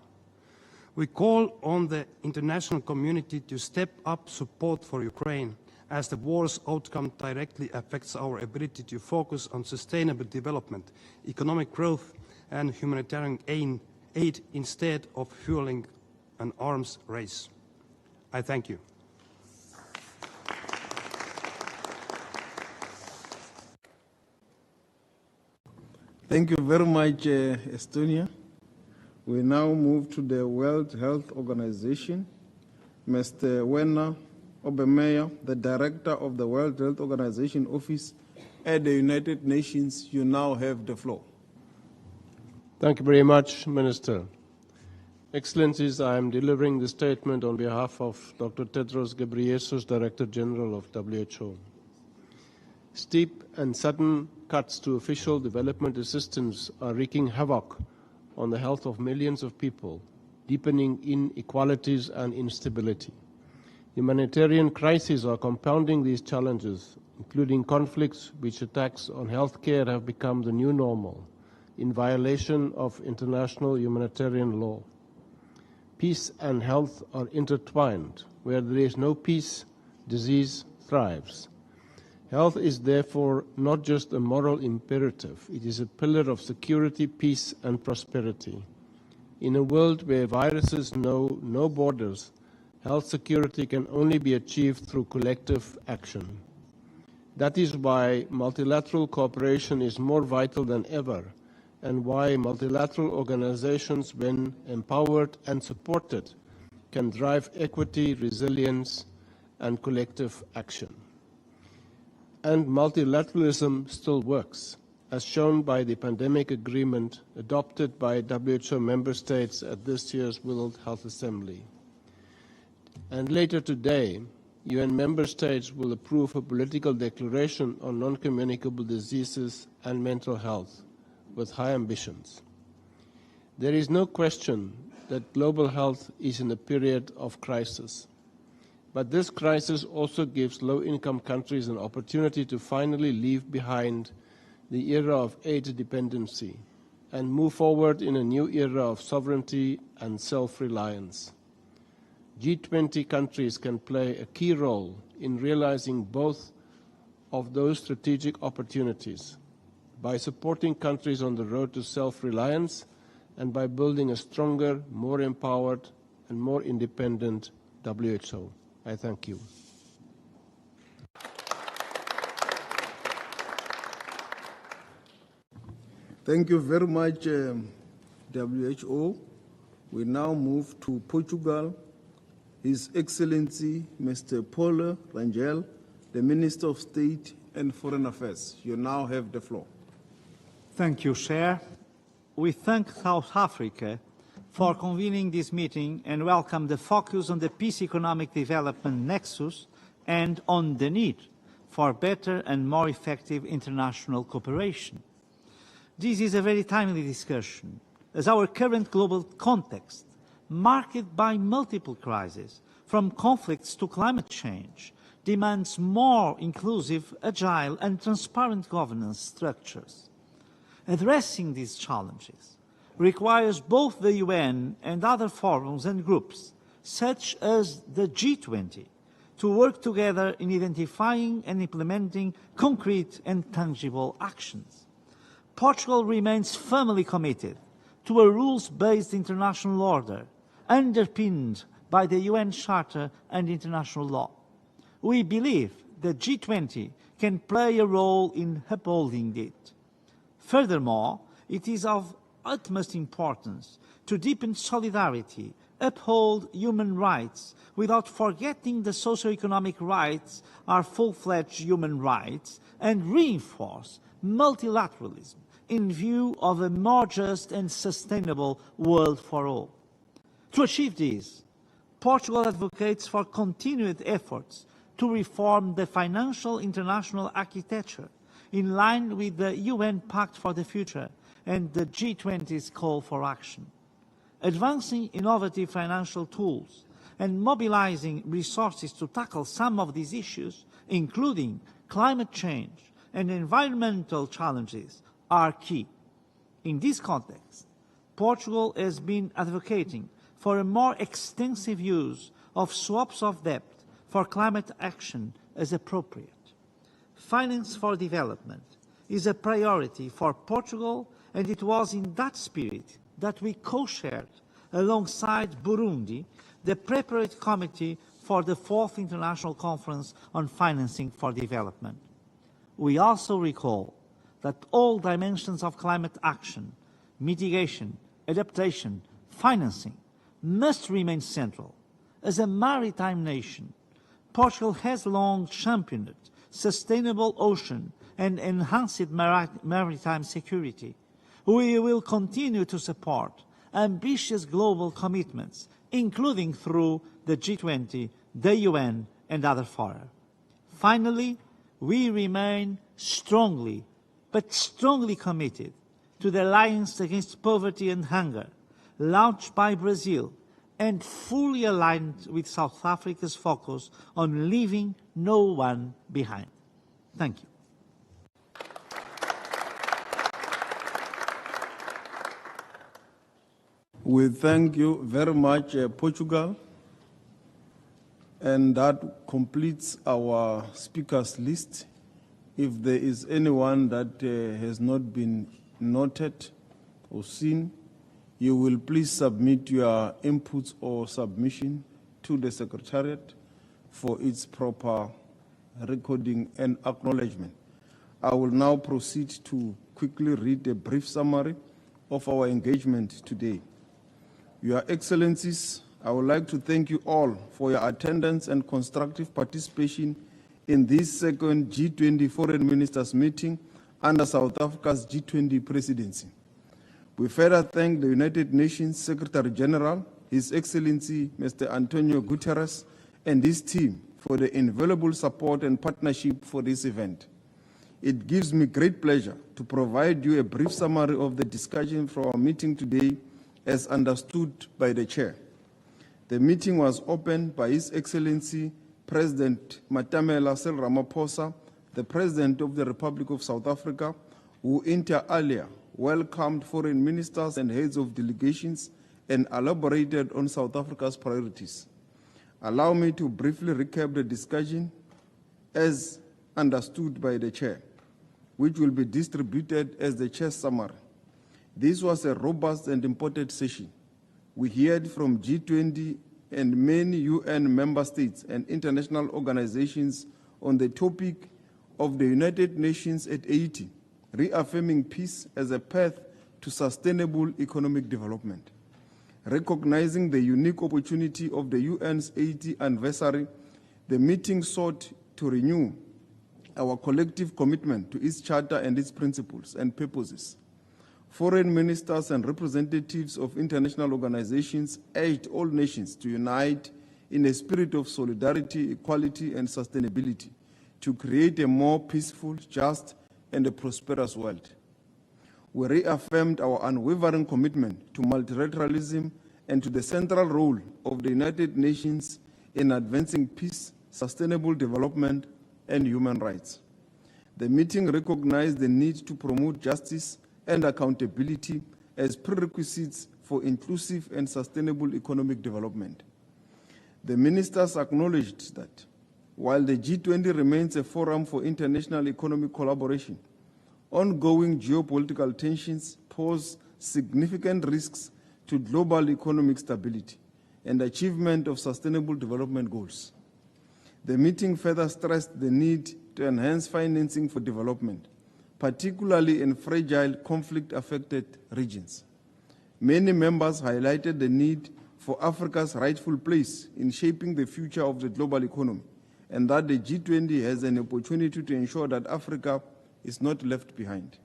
We call on the international community to step up support for Ukraine, as the war's outcome directly affects our ability to focus on sustainable development, economic growth, and humanitarian aid instead of fueling an arms race. I thank you. Thank you very much, Estonia. We now move to the World Health Organization. Mr. Werner Obermeyer, the Director of the World Health Organization Office at the United Nations, you now have the floor. Thank you very much, Minister. Excellencies, I am delivering the statement on behalf of Dr. Tedros Ghebreyesus, Director General of WHO. Steep and sudden cuts to official development assistance are wreaking havoc on the health of millions of people, deepening inequalities and instability. Humanitarian crises are compounding these challenges, including conflicts which attacks on healthcare have become the new normal, in violation of international humanitarian law. Peace and health are intertwined. Where there is no peace, disease thrives. Health is therefore not just a moral imperative, it is a pillar of security, peace and prosperity. In a world where viruses know no borders, health security can only be achieved through collective action. That is why multilateral cooperation is more vital than ever, and why multilateral organizations, when empowered and supported, can drive equity, resilience, and collective action. And multilateralism still works, as shown by the pandemic agreement adopted by WHO member states at this year's World Health Assembly. And later today, UN member states will approve a political declaration on non-communicable diseases and mental health with high ambitions. There is no question that global health is in a period of crisis. But this crisis also gives low-income countries an opportunity to finally leave behind the era of aid dependency and move forward in a new era of sovereignty and self-reliance. G20 countries can play a key role in realizing both of those strategic opportunities by supporting countries on the road to self-reliance and by building a stronger, more empowered and more independent WHO. I thank you. Thank you very much, WHO. We now move to Portugal. His Excellency, Mr. Paulo Rangel, the Minister of State and Foreign Affairs. You now have the floor. Thank you, Chair. We thank South Africa for convening this meeting and welcome the focus on the peace economic development nexus and on the need for better and more effective international cooperation. This is a very timely discussion, as our current global context, marked by multiple crises, from conflicts to climate change, demands more inclusive, agile and transparent governance structures. Addressing these challenges requires both the UN and other forums and groups, such as the G20, to work together in identifying and implementing concrete and tangible actions. Portugal remains firmly committed to a rules-based international order, underpinned by the UN Charter and international law. We believe the G20 can play a role in upholding it. Furthermore, it is of utmost importance to deepen solidarity, uphold human rights, without forgetting the socio-economic rights are full-fledged human rights, and reinforce multilateralism in view of a more just and sustainable world for all. To achieve this, Portugal advocates for continued efforts to reform the financial international architecture in line with the UN Pact for the Future and the G20's call for action. Advancing innovative financial tools and mobilizing resources to tackle some of these issues, including climate change and environmental challenges, are key. In this context, Portugal has been advocating for a more extensive use of swaps of debt for climate action as appropriate. Finance for development is a priority for Portugal, and it was in that spirit that we co-shared alongside Burundi, the preparatory committee for the 4th International Conference on Financing for Development. We also recall that all dimensions of climate action, mitigation, adaptation, financing must remain central. As a maritime nation, Portugal has long championed sustainable ocean and enhanced maritime security. We will continue to support ambitious global commitments, including through the G20, the UN, and other fora. Finally, we remain strongly committed to the Alliance Against Poverty and Hunger, launched by Brazil, and fully aligned with South Africa's focus on leaving no one behind. Thank you. We thank you very much, Portugal. And that completes our speakers list. If there is anyone that has not been noted or seen, you will please submit your inputs or submission to the Secretariat for its proper recording and acknowledgement. I will now proceed to quickly read a brief summary of our engagement today. Your Excellencies, I would like to thank you all for your attendance and constructive participation in this second G20 Foreign Ministers Meeting under South Africa's G20 Presidency. We further thank the United Nations Secretary General, His Excellency Mr. Antonio Guterres, and his team for the invaluable support and partnership for this event. It gives me great pleasure to provide you a brief summary of the discussion for our meeting today as understood by the Chair. The meeting was opened by His Excellency President Cyril Ramaphosa, the President of the Republic of South Africa, who inter alia welcomed foreign ministers and heads of delegations and elaborated on South Africa's priorities. Allow me to briefly recap the discussion as understood by the Chair, which will be distributed as the Chair's summary. This was a robust and important session. We heard from G20 and many UN member states and international organizations on the topic of the United Nations at 80, reaffirming peace as a path to sustainable economic development. Recognizing the unique opportunity of the UN's 80th anniversary, the meeting sought to renew our collective commitment to its charter and its principles and purposes. Foreign ministers and representatives of international organizations urged all nations to unite in a spirit of solidarity, equality, and sustainability to create a more peaceful, just, and a prosperous world. We reaffirmed our unwavering commitment to multilateralism and to the central role of the United Nations in advancing peace, sustainable development, and human rights. The meeting recognized the need to promote justice and accountability as prerequisites for inclusive and sustainable economic development. The ministers acknowledged that while the G20 remains a forum for international economic collaboration, ongoing geopolitical tensions pose significant risks to global economic stability and achievement of sustainable development goals. The meeting further stressed the need to enhance financing for development, particularly in fragile, conflict-affected regions. Many members highlighted the need for Africa's rightful place in shaping the future of the global economy, and that the G20 has an opportunity to ensure that Africa is not left behind.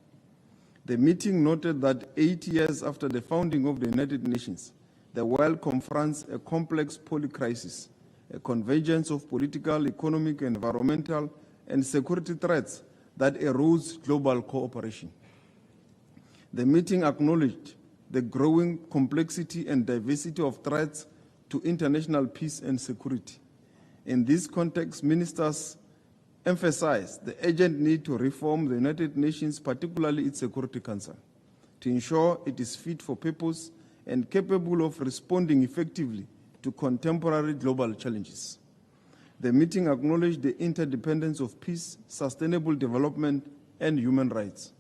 The meeting noted that 8 years after the founding of the United Nations, the world confronts a complex polycrisis, a convergence of political, economic, environmental, and security threats that erodes global cooperation. The meeting acknowledged the growing complexity and diversity of threats to international peace and security. In this context, ministers emphasized the urgent need to reform the United Nations, particularly its Security Council, to ensure it is fit for purpose and capable of responding effectively to contemporary global challenges. The meeting acknowledged the interdependence of peace, sustainable development, and human rights.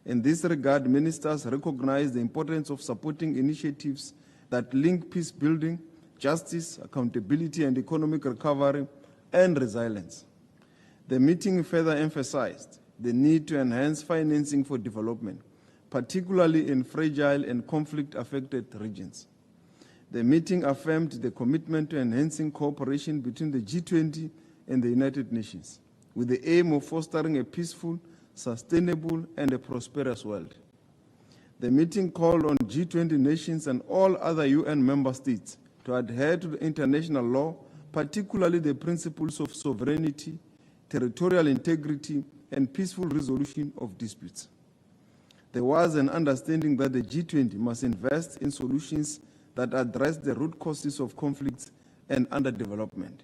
In this regard, ministers recognized the importance of supporting initiatives that link peace building, justice, accountability, and economic recovery and resilience. The meeting further emphasized the need to enhance financing for development, particularly in fragile and conflict-affected regions. The meeting affirmed the commitment to enhancing cooperation between the G20 and the United Nations, with the aim of fostering a peaceful, sustainable, and a prosperous world. The meeting called on G20 nations and all other UN member states to adhere to the international law, particularly the principles of sovereignty, territorial integrity, and peaceful resolution of disputes. There was an understanding that the G20 must invest in solutions that address the root causes of conflicts and underdevelopment.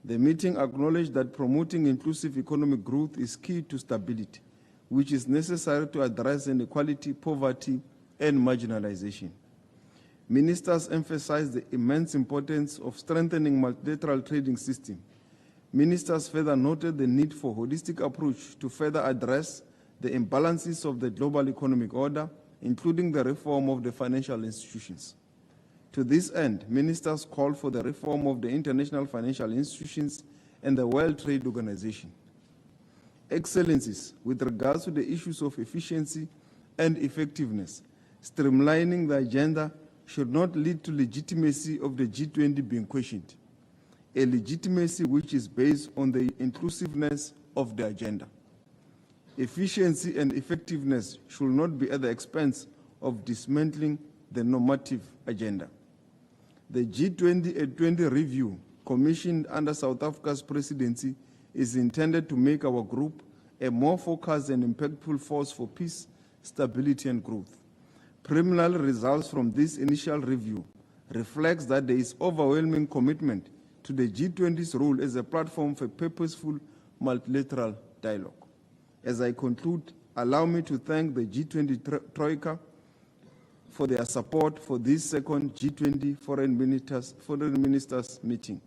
The meeting acknowledged that promoting inclusive economic growth is key to stability, which is necessary to address inequality, poverty, and marginalization. Ministers emphasized the immense importance of strengthening multilateral trading system. Ministers further noted the need for a holistic approach to further address the imbalances of the global economic order, including the reform of the financial institutions. To this end, ministers called for the reform of the international financial institutions and the World Trade Organization. Excellencies, with regards to the issues of efficiency and effectiveness, streamlining the agenda should not lead to legitimacy of the G20 being questioned, a legitimacy which is based on the inclusiveness of the agenda. Efficiency and effectiveness should not be at the expense of dismantling the normative agenda. The G20 review, commissioned under South Africa's presidency, is intended to make our group a more focused and impactful force for peace, stability, and growth. Preliminary results from this initial review reflects that there is overwhelming commitment to the G20's role as a platform for purposeful multilateral dialogue. As I conclude, allow me to thank the G20 Troika for their support for this second G20 Foreign Ministers meeting.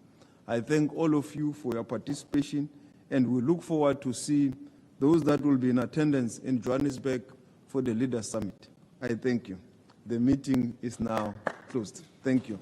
I thank all of you for your participation, and we look forward to see those that will be in attendance in Johannesburg for the Leaders Summit. I thank you. The meeting is now closed. Thank you.